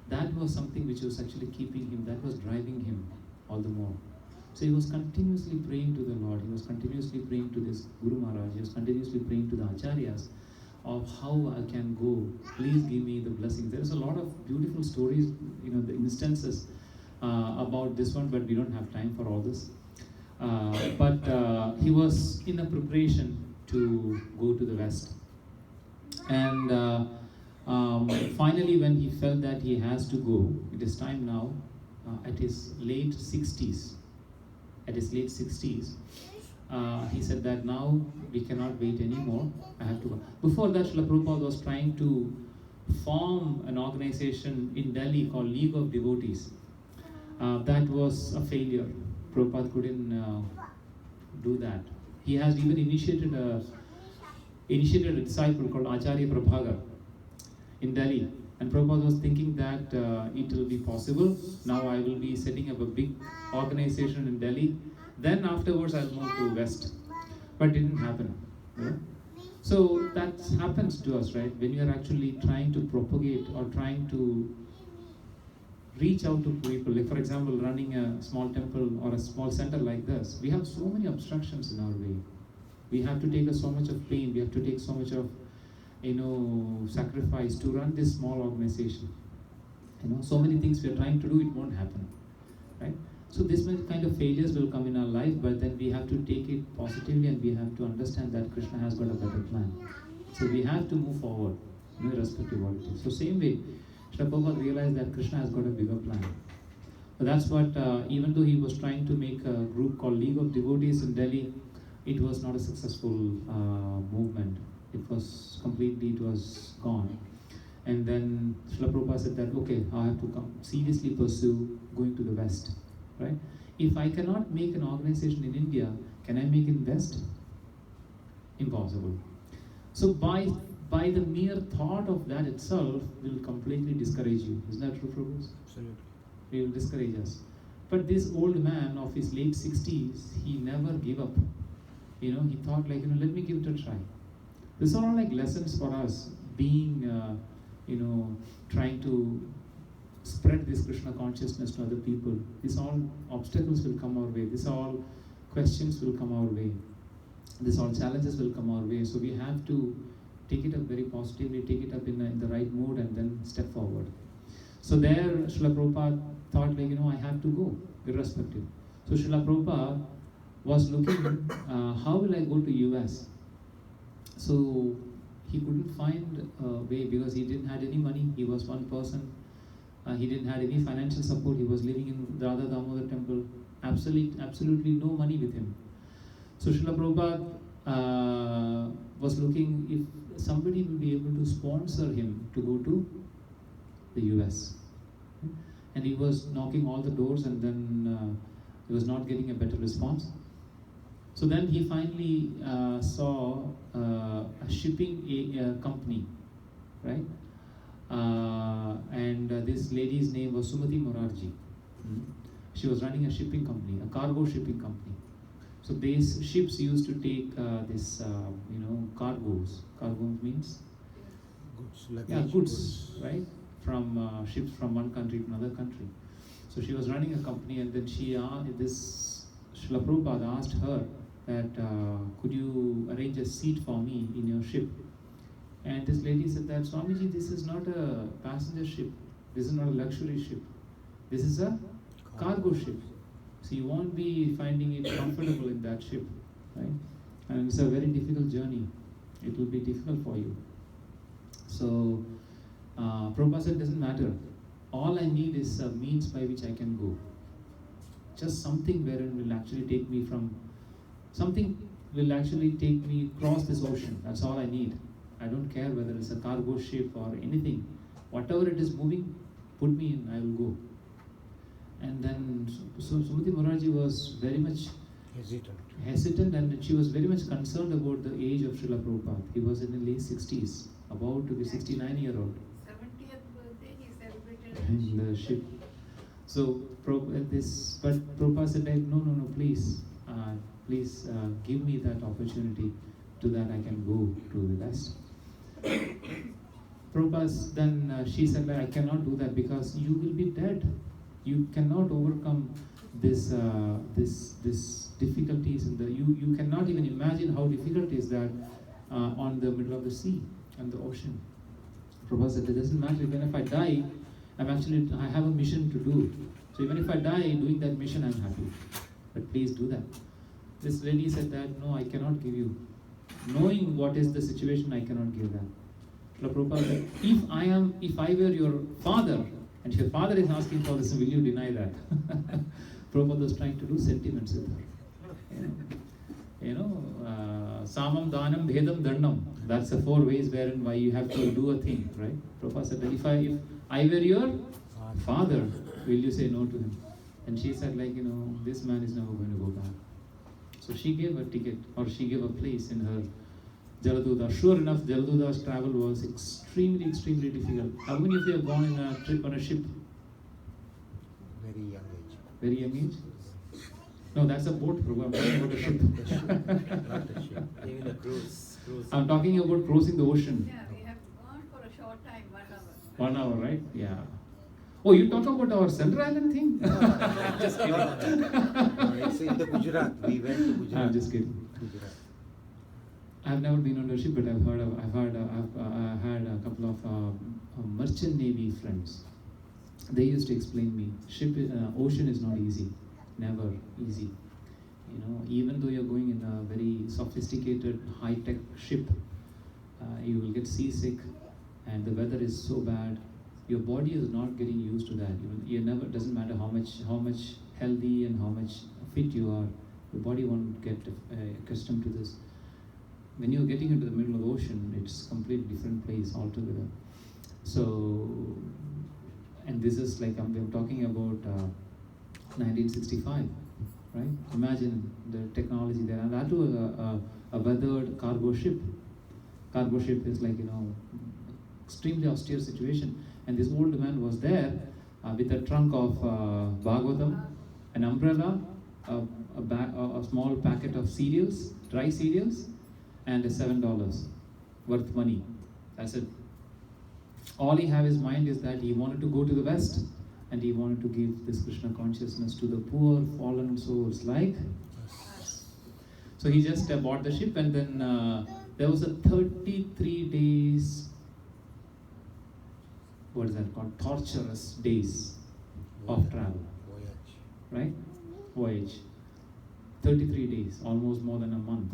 That was something which was actually keeping him, that was driving him all the more. So he was continuously praying to the Lord, he was continuously praying to this Guru Maharaj, he was continuously praying to the Acharyas of how I can go, please give me the blessings. There's a lot of beautiful stories, the instances about this one, but we don't have time for all this. But he was in a preparation to go to the West. And finally, when he felt that he has to go, it is time now, at his late 60s, he said that now we cannot wait anymore, I have to go. Before that, Srila Prabhupada was trying to form an organization in Delhi called League of Devotees. That was a failure. Prabhupada couldn't do that. He has even initiated a disciple called Acharya Prabhagar in Delhi. And Prabhupada was thinking that it will be possible. Now I will be setting up a big organization in Delhi. Then afterwards I'll move to West. But it didn't happen. Right? So that happens to us, right? When you are actually trying to propagate or trying to reach out to people, like for example running a small temple or a small center like this, we have so many obstructions in our way. We have to take so much of pain, we have to take so much of sacrifice to run this small organization. So many things we are trying to do, it won't happen, right? So this kind of failures will come in our life, but then we have to take it positively and we have to understand that Krishna has got a better plan. So we have to move forward, irrespective of what it is. So same way, Srila Prabhupada realized that Krishna has got a bigger plan. So that's what, even though he was trying to make a group called League of Devotees in Delhi, it was not a successful movement. It was gone. And then Srila Prabhupada said that, okay, I have to seriously pursue going to the West, right? If I cannot make an organization in India, can I make it in West? Impossible. So by the mere thought of that itself will completely discourage you. Isn't that true, Prabhu? Absolutely. It will discourage us. But this old man of his late 60s, he never gave up. He thought let me give it a try. These are all like lessons for us, being trying to spread this Krishna consciousness to other people. These all obstacles will come our way. These all questions will come our way. These all challenges will come our way. So we have to take it up very positively, take it up in the right mood, and then step forward. So there, Srila Prabhupada thought I have to go, irrespective. So Srila Prabhupada was looking, how will I go to US? So he couldn't find a way because he didn't have any money. He was one person. He didn't have any financial support. He was living in Radha Damodar temple. Absolutely no money with him. So Srila Prabhupada was looking if somebody will be able to sponsor him to go to the US. And he was knocking all the doors, and then he was not getting a better response. So then he finally saw a shipping company, right? And this lady's name was Sumati Morarji. She was running a shipping company, a cargo shipping company. So these ships used to take cargoes. Cargo means? Goods, luggage. Yeah, goods, right? From ships from one country to another country. So she was running a company, and then Srila Prabhupada asked her that, could you arrange a seat for me in your ship? And this lady said that, Swamiji, this is not a passenger ship. This is not a luxury ship. This is a cargo ship. So you won't be finding it comfortable in that ship, right? And it's a very difficult journey. It will be difficult for you. So Prabhupada said, doesn't matter. All I need is a means by which I can go. Just something wherein will actually take me across this ocean. That's all I need. I don't care whether it's a cargo ship or anything. Whatever it is moving, put me in, I will go. And then Sumati Morarji was very much hesitant, and she was very much concerned about the age of Srila Prabhupada. He was in the late 60s, about to be 69-year-old. 70th birthday he celebrated in the ship. So Prabhupada said, no, please give me that opportunity, to that I can go to the West. Prabhupada, then she said, I cannot do that because you will be dead. You cannot overcome this difficulties you cannot even imagine how difficult is that on the middle of the sea and the ocean. Prabhupada said, it doesn't matter, even if I die, I have a mission to do. So even if I die doing that mission, I'm happy. But please do that. This lady said that, no, I cannot give you. Knowing what is the situation, I cannot give that. Srila Prabhupada said, if I were your father, and if your father is asking for this, will you deny that? Prabhupada was trying to do sentiments with her. Samam, Danam, Bhedam, Dandam. That's the 4 ways why you have to do a thing, right? Prabhupada said that if I were your father, will you say no to him? And she said, this man is never going to go back. So she gave a ticket, or she gave a place in her Jaladuta. Sure enough, Jaladuda's travel was extremely difficult. How many of you have gone on a trip on a ship? Very young age. Very young age? No, that's a boat program. I'm talking about a ship. Not a ship. Even a cruise. I'm talking about crossing the ocean. Yeah, we have gone for a short time, 1 1 hour. hour, right? Yeah. Oh, you talk about our Central Island thing? Just kidding. It's in the Gujarat. We went to Gujarat. I'm just kidding. Gujarat. I've never been on a ship, but I've had a couple of merchant navy friends. They used to explain me, ocean is not easy, never easy. Even though you're going in a very sophisticated, high-tech ship, you will get seasick, and the weather is so bad. Your body is not getting used to that. It doesn't matter how much healthy and how much fit you are, your body won't get accustomed to this. When you're getting into the middle of the ocean, it's a completely different place altogether. So, and this is like, I'm talking about 1965, right? Imagine the technology there, and that too a weathered cargo ship. Cargo ship is like, extremely austere situation. And this old man was there with a trunk of Bhagavatam, an umbrella, a small packet of cereals, dry cereals, and $7 worth money. That's it. all he have his mind is that he wanted to go to the West, and he wanted to give this Krishna consciousness to the poor fallen souls like us. So he just bought the ship, and then there was a 33 days, what is that called, torturous days of travel, right? Voyage. 33 days, almost more than a month.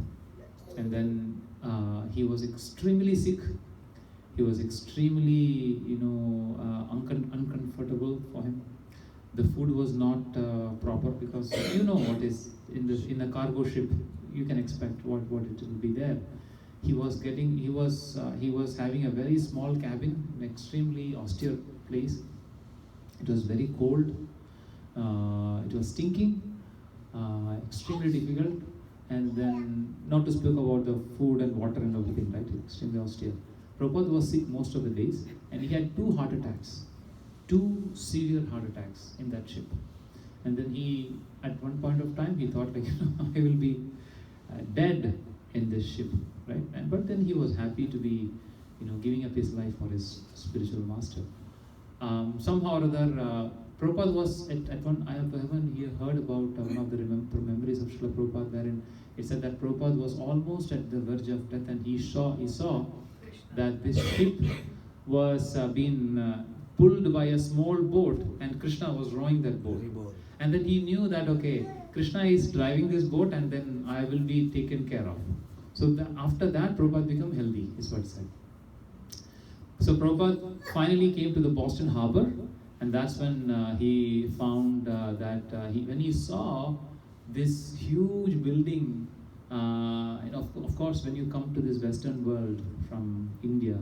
And then he was extremely sick. He was extremely, uncomfortable for him. The food was not proper, because you know what is in a cargo ship. You can expect what it will be there. He was having a very small cabin, an extremely austere place. It was very cold. It was stinking, extremely difficult, and then not to speak about the food and water and everything, right? Extremely austere. Prabhupada was sick most of the days, and he had 2 heart attacks, 2 severe heart attacks in that ship. And then he, at one point of time, he thought like, I will be dead in this ship, right? But then he was happy to be, giving up his life for his spiritual master. Somehow or other, Prabhupada was at one. I haven't heard about one of the memories of Srila Prabhupada, wherein it said that Prabhupada was almost at the verge of death, and he saw that this ship was being pulled by a small boat, and Krishna was rowing that boat. And then he knew that, okay, Krishna is driving this boat, and then I will be taken care of. So after that, Prabhupada became healthy, is what it said. So Prabhupada finally came to the Boston Harbor, and that's when he found that when he saw this huge building, of course, when you come to this Western world from India,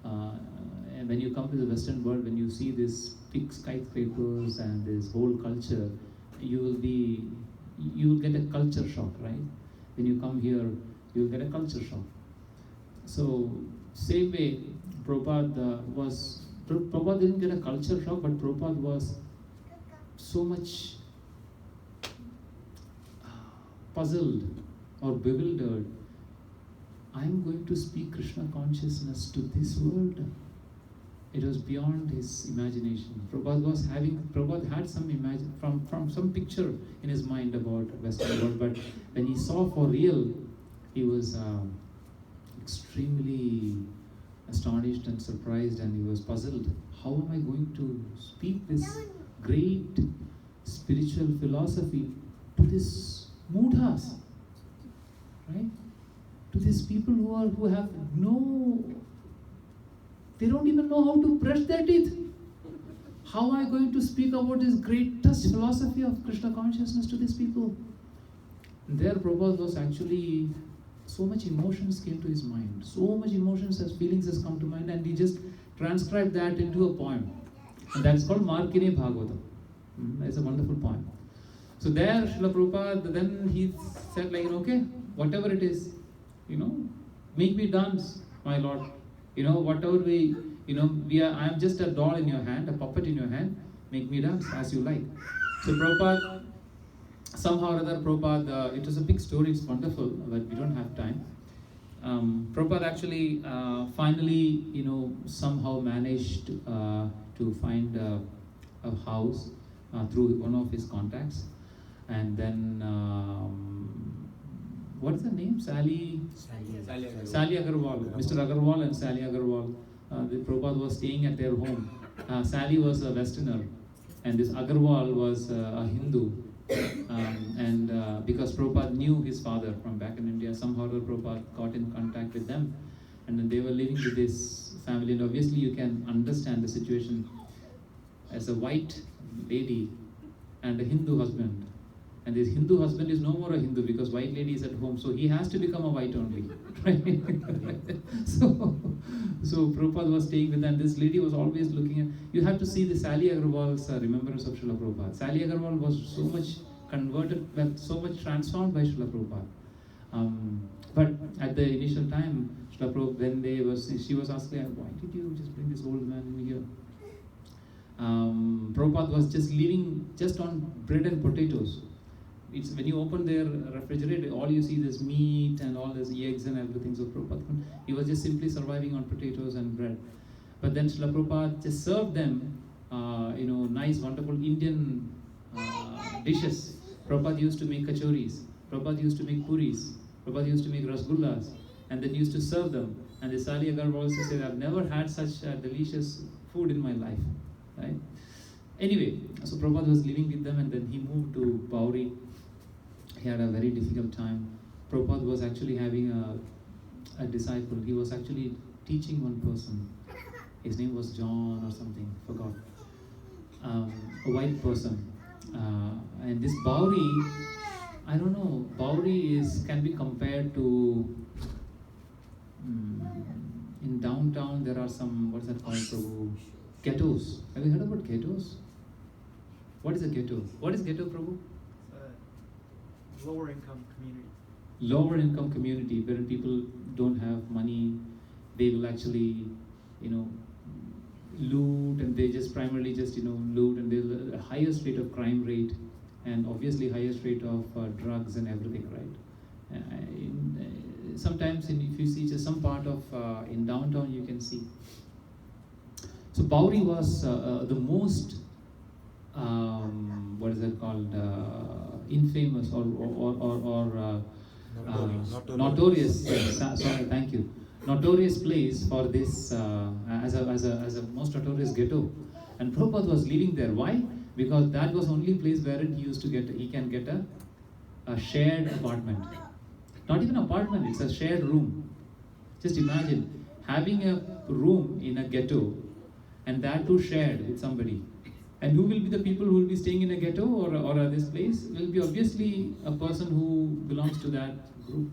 and when you come to the Western world, when you see these big skyscrapers and this whole culture, you will get a culture shock, right? When you come here, you will get a culture shock. So same way, Prabhupada didn't get a culture shock, but Prabhupada was so much puzzled or bewildered. I'm going to speak Krishna consciousness to this world. It was beyond his imagination. Prabhupada had some from some picture in his mind about Western world, but when he saw for real, he was extremely astonished and surprised, and he was puzzled. How am I going to speak this great spiritual philosophy to these mudhas, right? To these people who have they don't even know how to brush their teeth. How am I going to speak about this greatest philosophy of Krishna consciousness to these people? And there Prabhupada was actually, so much emotions came to his mind. So much emotions as feelings has come to mind, and he just transcribed that into a poem. And that's called Markine Bhagavatam. It's a wonderful poem. So there Srila Prabhupada, then he said like, okay, whatever it is, make me dance, my Lord. Whatever I am just a doll in your hand, a puppet in your hand, make me dance as you like. So Prabhupada, somehow or other, Prabhupada, it was a big story, it's wonderful, but we don't have time. Prabhupada actually finally, somehow managed to find a house through one of his contacts. And then, what is the name? Sally Agarwal. Mr. Agarwal and Sally Agarwal. The Prabhupada was staying at their home. Sally was a Westerner, and this Agarwal was a Hindu. And because Prabhupada knew his father from back in India, somehow Prabhupada got in contact with them, and then they were living with this family. And obviously, you can understand the situation as a white lady and a Hindu husband. And this Hindu husband is no more a Hindu because white lady is at home, so he has to become a white only, right? So Prabhupada was staying with them. This lady was always looking at. You have to see the Sally Agarwal's remembrance of Srila Prabhupada. Sally Agarwal was so much converted, so much transformed by Srila Prabhupada. But at the initial time, Srila Prabhupada, she was asking, why did you just bring this old man in here? Prabhupada was just living just on bread and potatoes. It's when you open their refrigerator, all you see is meat and all this eggs and everything. So Prabhupada, he was just simply surviving on potatoes and bread. But then Srila Prabhupada just served them, nice, wonderful Indian dishes. Prabhupada used to make kachoris. Prabhupada used to make puris. Prabhupada used to make rasgullas, and then used to serve them. And the Sali Agar also said, I've never had such delicious food in my life. Right? Anyway, so Prabhupada was living with them, and then he moved to Bauri. He had a very difficult time. Prabhupada was actually having a disciple. He was actually teaching one person. His name was John or something, forgot. A white person. And this Bauri, I don't know, Bauri can be compared to, in downtown there are some, what's that called, Prabhu? Ghettos. Have you heard about ghettos? What is a ghetto? What is ghetto, Prabhu? Lower income community. Lower income community, where people don't have money, they will actually, loot, and they just primarily loot, and there's a highest rate of crime rate, and obviously highest rate of drugs and everything, right? Sometimes if you see just some part of in downtown, you can see. So Bauri was the most what is that called, infamous or notorious. Sorry, thank you. Notorious place for this as a most notorious ghetto, and Prabhupada was living there. Why? Because that was only place where he can get a shared apartment. Not even apartment; it's a shared room. Just imagine having a room in a ghetto, and that too shared with somebody. And who will be the people who will be staying in a ghetto or this place? Will be obviously a person who belongs to that group.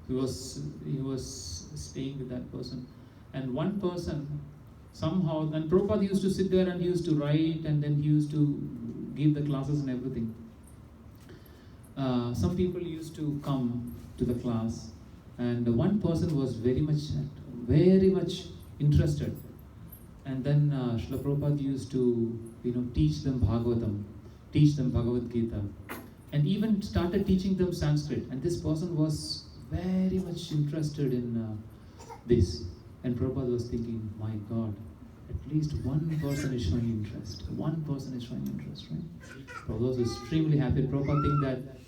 He was staying with that person, and one person somehow. And Prabhupada used to sit there and he used to write, and then he used to give the classes and everything. Some people used to come to the class, and one person was very much interested. And then Srila Prabhupada used to, teach them Bhagavatam, teach them Bhagavad Gita, and even started teaching them Sanskrit. And this person was very much interested in this. And Prabhupada was thinking, my God, at least one person is showing interest. One person is showing interest, right? Prabhupada was extremely happy. Prabhupada think that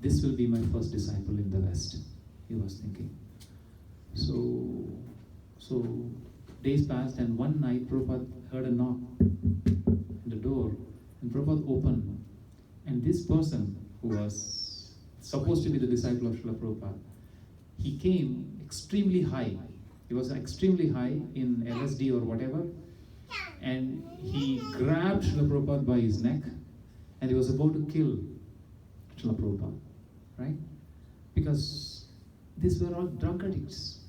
this will be my first disciple in the West. He was thinking. So days passed, and one night Prabhupada heard a knock on the door, and Prabhupada opened, and this person who was supposed to be the disciple of Srila Prabhupada, he came extremely high. He was extremely high in LSD or whatever, and he grabbed Srila Prabhupada by his neck, and he was about to kill Srila Prabhupada, right? Because these were all drug addicts,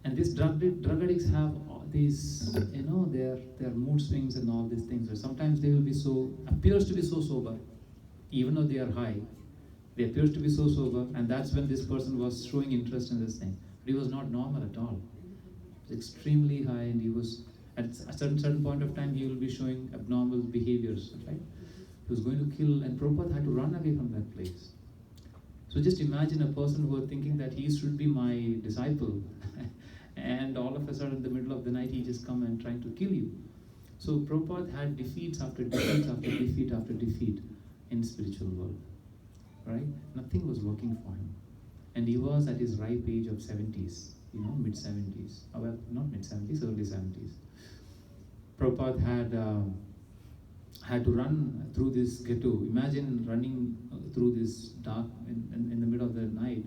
and these drug addicts have these, their mood swings and all these things. Or sometimes they will appears to be so sober, even though they are high. They appears to be so sober, and that's when this person was showing interest in this thing. But he was not normal at all. He was extremely high, and he was at a certain point of time he will be showing abnormal behaviors, right? He was going to kill, and Prabhupada had to run away from that place. So just imagine a person who was thinking that he should be my disciple, and all of a sudden in the middle of the night he just come and trying to kill you. So Prabhupada had defeats after defeat after defeat after defeat in the spiritual world, right? Nothing was working for him. And he was at his ripe age of 70s, mid-70s. Well, not mid-70s, early 70s. Prabhupada had to run through this ghetto. Imagine running through this dark in the middle of the night,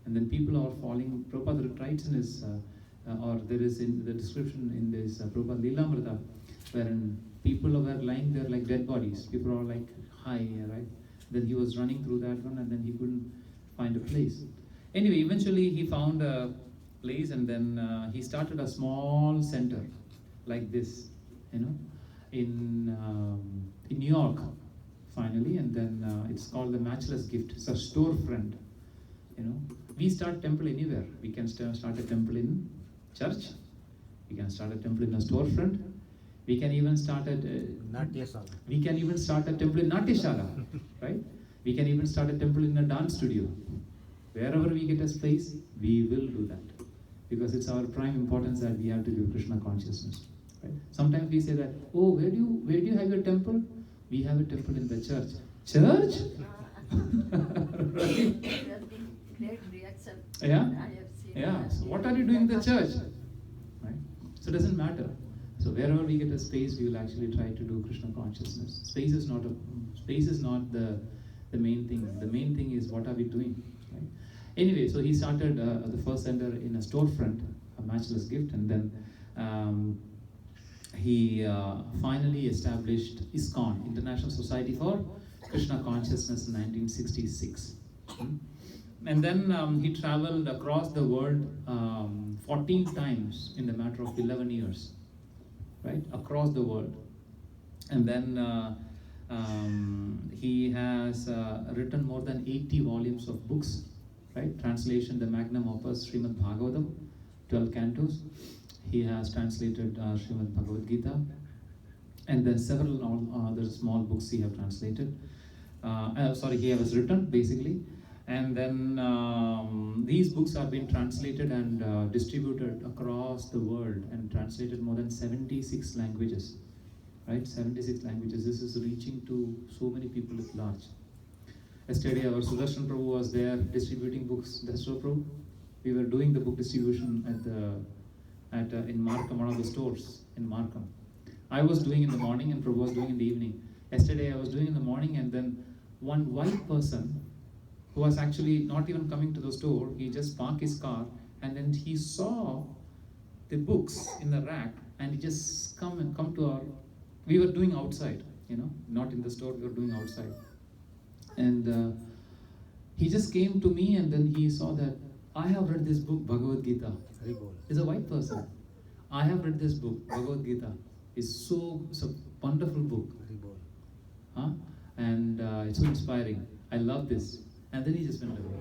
and then people are falling. Prabhupada writes in his, or there is in the description in this Prabhupada Leelamrita, wherein people were lying there like dead bodies. People are like high, right? Then he was running through that one, and then he couldn't find a place. Anyway, eventually he found a place, and then he started a small center like this, in New York, finally, and then it's called the Matchless Gift. It's a storefront. We start temple anywhere. We can start a temple in church. We can start a temple in a storefront. We can even start a Natyasala. We can even start a temple in Natyashala, right? We can even start a temple in a dance studio. Wherever we get a space, we will do that, because it's our prime importance that we have to give Krishna consciousness, Right? Sometimes we say that, oh, where do you have your temple? We have a temple in the church. Church? Right? Great reaction. Yeah? I have seen. Yeah. So what are you doing in the church? Right? So it doesn't matter. So wherever we get a space, we will actually try to do Krishna consciousness. Space is not the main thing. The main thing is what are we doing, right? Anyway, so he started the first center in a storefront, a matchless gift, and then he finally established ISKCON, International Society for Krishna Consciousness, in 1966. And then he traveled across the world 14 times in the matter of 11 years, right? Across the world. And then he has written more than 80 volumes of books, right? Translation, the magnum opus, Srimad Bhagavatam, 12 cantos. He has translated Srimad Bhagavad Gita, and then several other small books he have translated. He has written, basically. And then these books have been translated and distributed across the world and translated more than 76 languages, right? 76 languages. This is reaching to so many people at large. Yesterday, our Sudarshan Prabhu was there distributing books. That's so Prabhu. We were doing the book distribution in Markham, one of the stores in Markham. I was doing in the morning and Prabhu was doing in the evening. Yesterday, I was doing in the morning, and then one white person who was actually not even coming to the store, he just parked his car, and then he saw the books in the rack, and he just come to our. We were doing outside, not in the store. We were doing outside, and he just came to me, and then he saw that I have read this book, Bhagavad Gita. He's a white person. I have read this book, Bhagavad Gita. It's a wonderful book, and it's so inspiring. I love this. And then he just went away.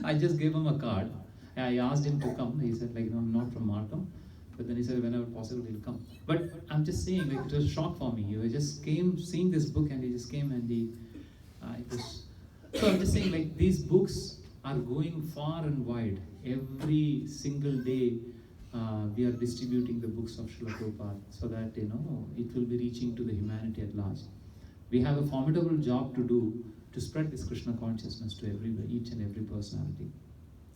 I just gave him a card. I asked him to come. He said, I'm not from Markham. But then he said, whenever possible, he'll come. But I'm just saying, it was a shock for me. He just came seeing this book, and he just came and So I'm just saying, these books are going far and wide. Every single day, we are distributing the books of Srila Prabhupada so that, it will be reaching to the humanity at large. We have a formidable job to do to spread this Krishna consciousness to each and every personality.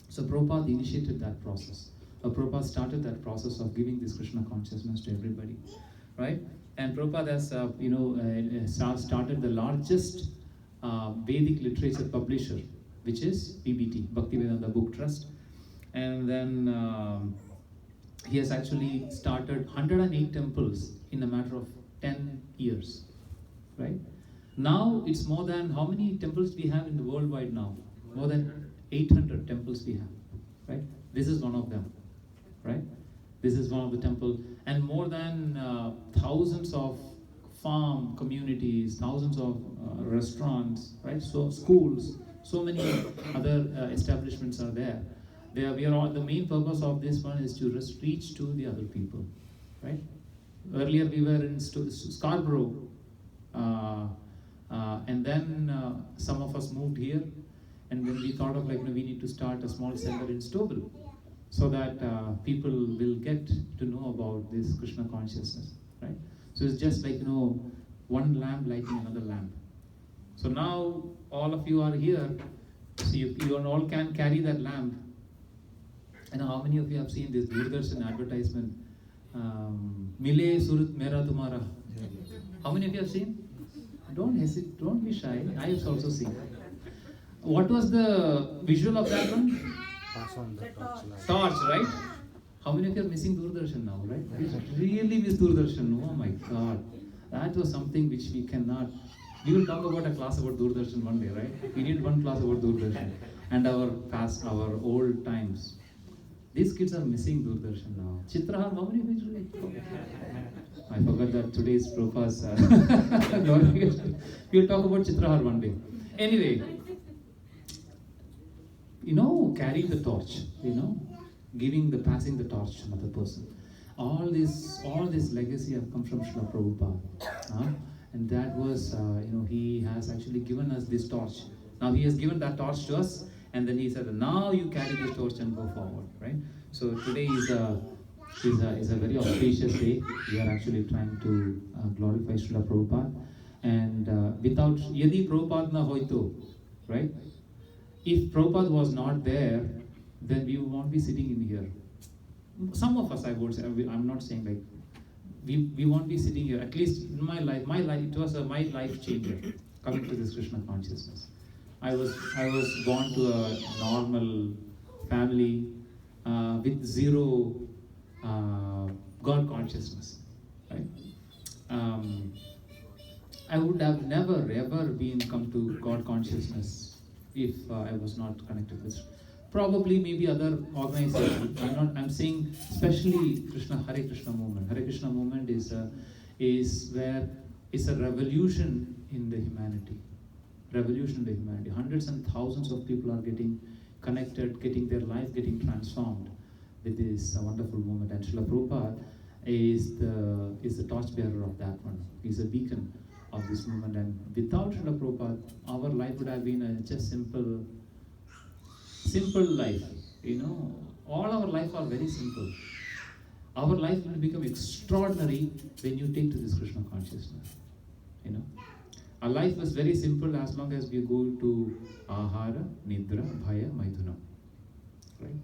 So Prabhupada initiated that process. Prabhupada started that process of giving this Krishna consciousness to everybody, right? And Prabhupada has started the largest Vedic literature publisher, which is BBT, Bhaktivedanta Book Trust. And then he has actually started 108 temples in a matter of 10 years, right? Now it's more than, how many temples we have in the worldwide now? More than 800 temples we have, right? This is one of them, right? This is one of the temples, and more than thousands of farm communities, thousands of restaurants, right? So schools, so many other establishments are there. The main purpose of this one is to reach to the other people, right? Earlier we were in Scarborough, and then some of us moved here, and then we thought of we need to start a small center in Stouffville, so that people will get to know about this Krishna consciousness, right? So it's just one lamp lighting another lamp. So now all of you are here, so you all can carry that lamp. And how many of you have seen this Doordarshan advertisement? Mile Surat Mera Tumara. How many of you have seen? Don't hesitate, don't be shy. I have also seen. What was the visual of that one? Pass on the torch. Torch, right? How many of you are missing Doordarshan now, right? We really miss Doordarshan. Oh my God. That was something which we cannot. We will talk about a class about Doordarshan one day, right? We need one class about Doordarshan and our old times. These kids are missing Doordarshan now. Chitrahar, how many of you? I forgot that today's Prabhupada's glorification. We'll talk about Chitrahar one day. Anyway, carrying the torch, passing the torch to another person. All this legacy have come from Srila Prabhupada. And that was, he has actually given us this torch. Now he has given that torch to us, and then he said, now you carry this torch and go forward, right? So today is is a very auspicious day. We are actually trying to glorify Srila Prabhupada. And without Yadi Prabhupada na hoito, right? If Prabhupada was not there, then we won't be sitting in here. Some of us, I would say, I'm not saying like, we won't be sitting here. At least in my life, it was my life changer, coming to this Krishna consciousness. I was born to a normal family with zero God consciousness, right? I would have never ever been come to God consciousness if I was not connected with. Probably maybe other organizations. I'm saying especially Hare Krishna movement. Hare Krishna movement is where it's a revolution in the humanity. Revolution in the humanity. Hundreds and thousands of people are getting connected, getting their life getting transformed with this wonderful movement. And Srila Prabhupada is the torchbearer of that one. He's a beacon of this movement. And without Srila Prabhupada, our life would have been a just simple life. All our life are very simple. Our life will become extraordinary when you take to this Krishna consciousness. Our life was very simple as long as we go to Ahara, Nidra, Bhaya, Maithuna. Right?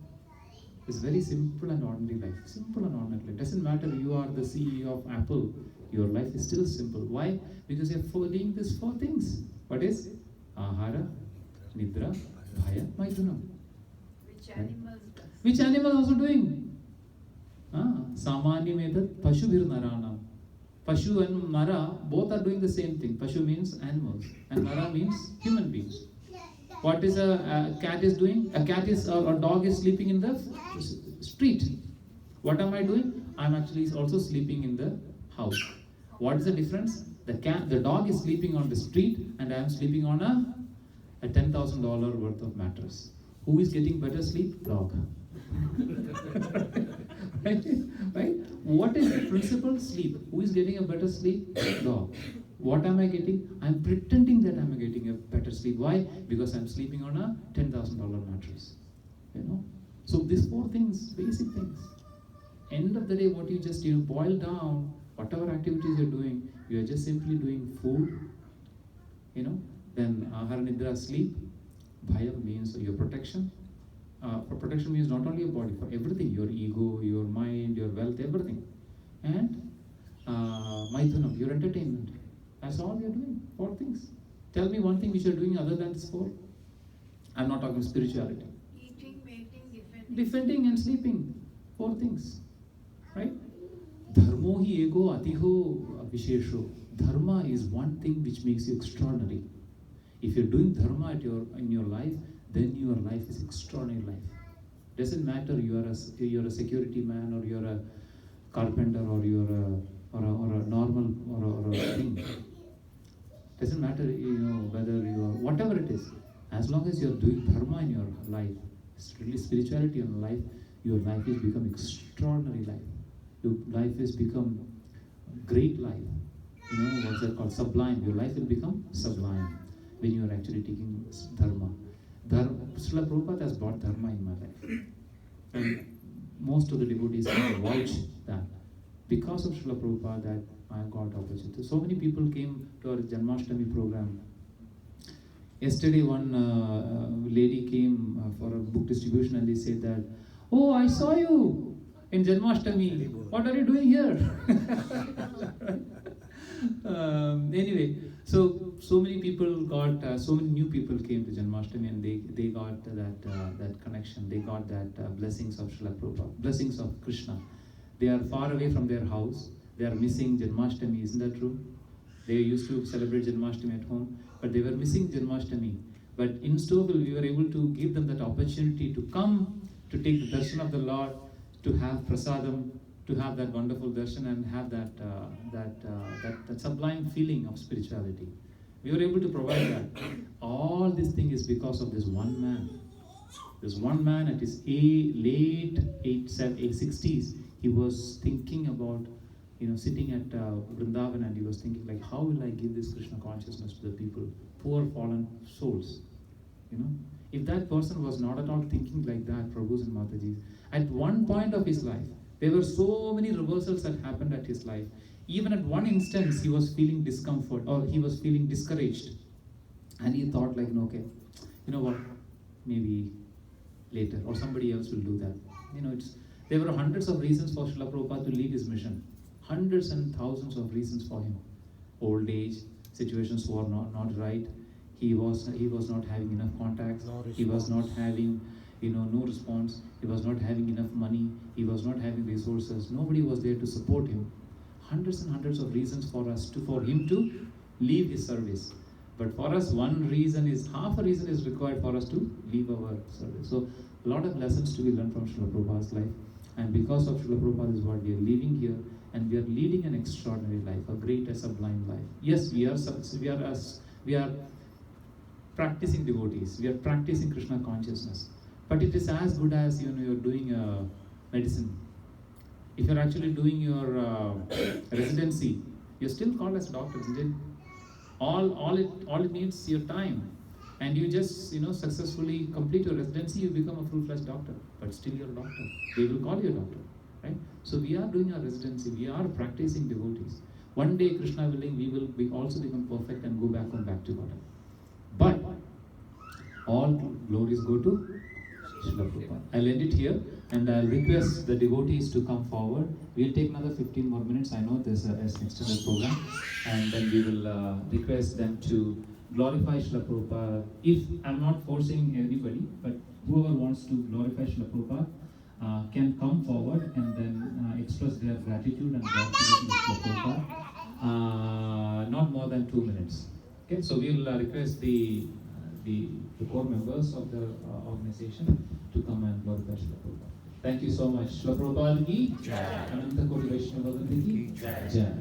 It's very simple and ordinary life. Simple and ordinary life. Doesn't matter you are the CEO of Apple, your life is still simple. Why? Because you're following these 4 things. What is? Ahara, Nidra, Bhaya, Maithuna. Which animals does? Which animal also doing? Samani medat Pashubhir Narana. Pashu and Nara both are doing the same thing. Pashu means animals and Nara means human beings. What is a cat is doing? A dog is sleeping in the street. What am I doing? I'm actually also sleeping in the house. What is the difference? The dog is sleeping on the street and I am sleeping on a $10,000 worth of mattress. Who is getting better sleep? Dog. Right? What is the principle? Sleep. Who is getting a better sleep? Dog. What am I getting? I'm pretending that I'm getting a better sleep. Why? Because I'm sleeping on a $10,000 mattress. So these 4 things, basic things. End of the day, what you just boil down, whatever activities you're doing, you are just simply doing food. Then Ahara Nidra, sleep. Bhaya means your protection. For protection means not only your body, for everything, your ego, your mind, your wealth, everything. And Maithunam, your entertainment. That's all you're doing, 4 things. Tell me one thing which you're doing other than this 4. I'm not talking spirituality. Eating, mating, Defending and sleeping, 4 things. Right? Dharmo hi ego atiho vishesho. Dharma is one thing which makes you extraordinary. If you're doing dharma in your life, then your life is extraordinary life. Doesn't matter you're a security man or you're a carpenter or you're a normal or a thing. Doesn't matter whether you are whatever it is. As long as you're doing dharma in your life, really spirituality in life, your life has become extraordinary life. Your life has become great life. What's that called? Sublime. Your life will become sublime when you are actually taking dharma. Srila Prabhupada has brought dharma in my life. And most of the devotees can vouch that. Because of Srila Prabhupada that I got opportunity. So many people came to our Janmashtami program. Yesterday one lady came for a book distribution and they said that, "Oh, I saw you in Janmashtami. What are you doing here?" Anyway, so many people got, so many new people came to Janmashtami and they got that connection. They got that blessings of Srila Prabhupada, blessings of Krishna. They are far away from their house. They are missing Janmashtami. Isn't that true? They used to celebrate Janmashtami at home, but they were missing Janmashtami. But in Stouffville, we were able to give them that opportunity to come to take the darshan of the Lord, to have prasadam, to have that wonderful darshan and have that sublime feeling of spirituality. We were able to provide that. All this thing is because of this one man. This one man at his late 60s, he was thinking about, sitting at Vrindavan, and he was thinking like, how will I give this Krishna consciousness to the people, poor fallen souls? If that person was not at all thinking like that, Prabhus and Matajis, at one point of his life, There were so many reversals that happened at his life. Even at one instance, he was feeling discomfort or he was feeling discouraged. And he thought like, okay, you know what, maybe later or somebody else will do that. There were hundreds of reasons for Srila Prabhupada to leave his mission. Hundreds and thousands of reasons for him. Old age, situations were not right. He was not having enough contacts. He was not having no response. He was not having enough money. He was not having resources. Nobody was there to support him. Hundreds and hundreds of reasons for him to leave his service. But for us, half a reason is required for us to leave our service. So a lot of lessons to be learned from Srila Prabhupada's life. And because of Srila Prabhupada is what we are living here, and we are leading an extraordinary life, a great and sublime life. Yes, we are practicing devotees. We are practicing Krishna consciousness. But it is as good as you're doing medicine. If you're actually doing your residency, you're still called as a doctor, isn't it? All it needs your time, and you just successfully complete your residency, you become a full-fledged doctor. But still you're a doctor. They will call you a doctor, right? So we are doing our residency. We are practicing devotees. One day, Krishna willing, we will also become perfect and go back to God. But all glories go to Srila Prabhupada. I'll end it here, and I'll request the devotees to come forward. We'll take another 15 more minutes. I know there's an extended program, and then we will request them to glorify Srila Prabhupada. If I'm not forcing anybody, but whoever wants to glorify Srila Prabhupada can come forward and then express their gratitude and gratitude to Srila Prabhupada. Not more than 2 minutes. Okay, so we'll request the core members of the organization to come and glorify Srila Prabhupada. Thank you so much. Srila Prabhupada ki Jai. Ananta Koti Vaishnava Bhagavata ki Jai.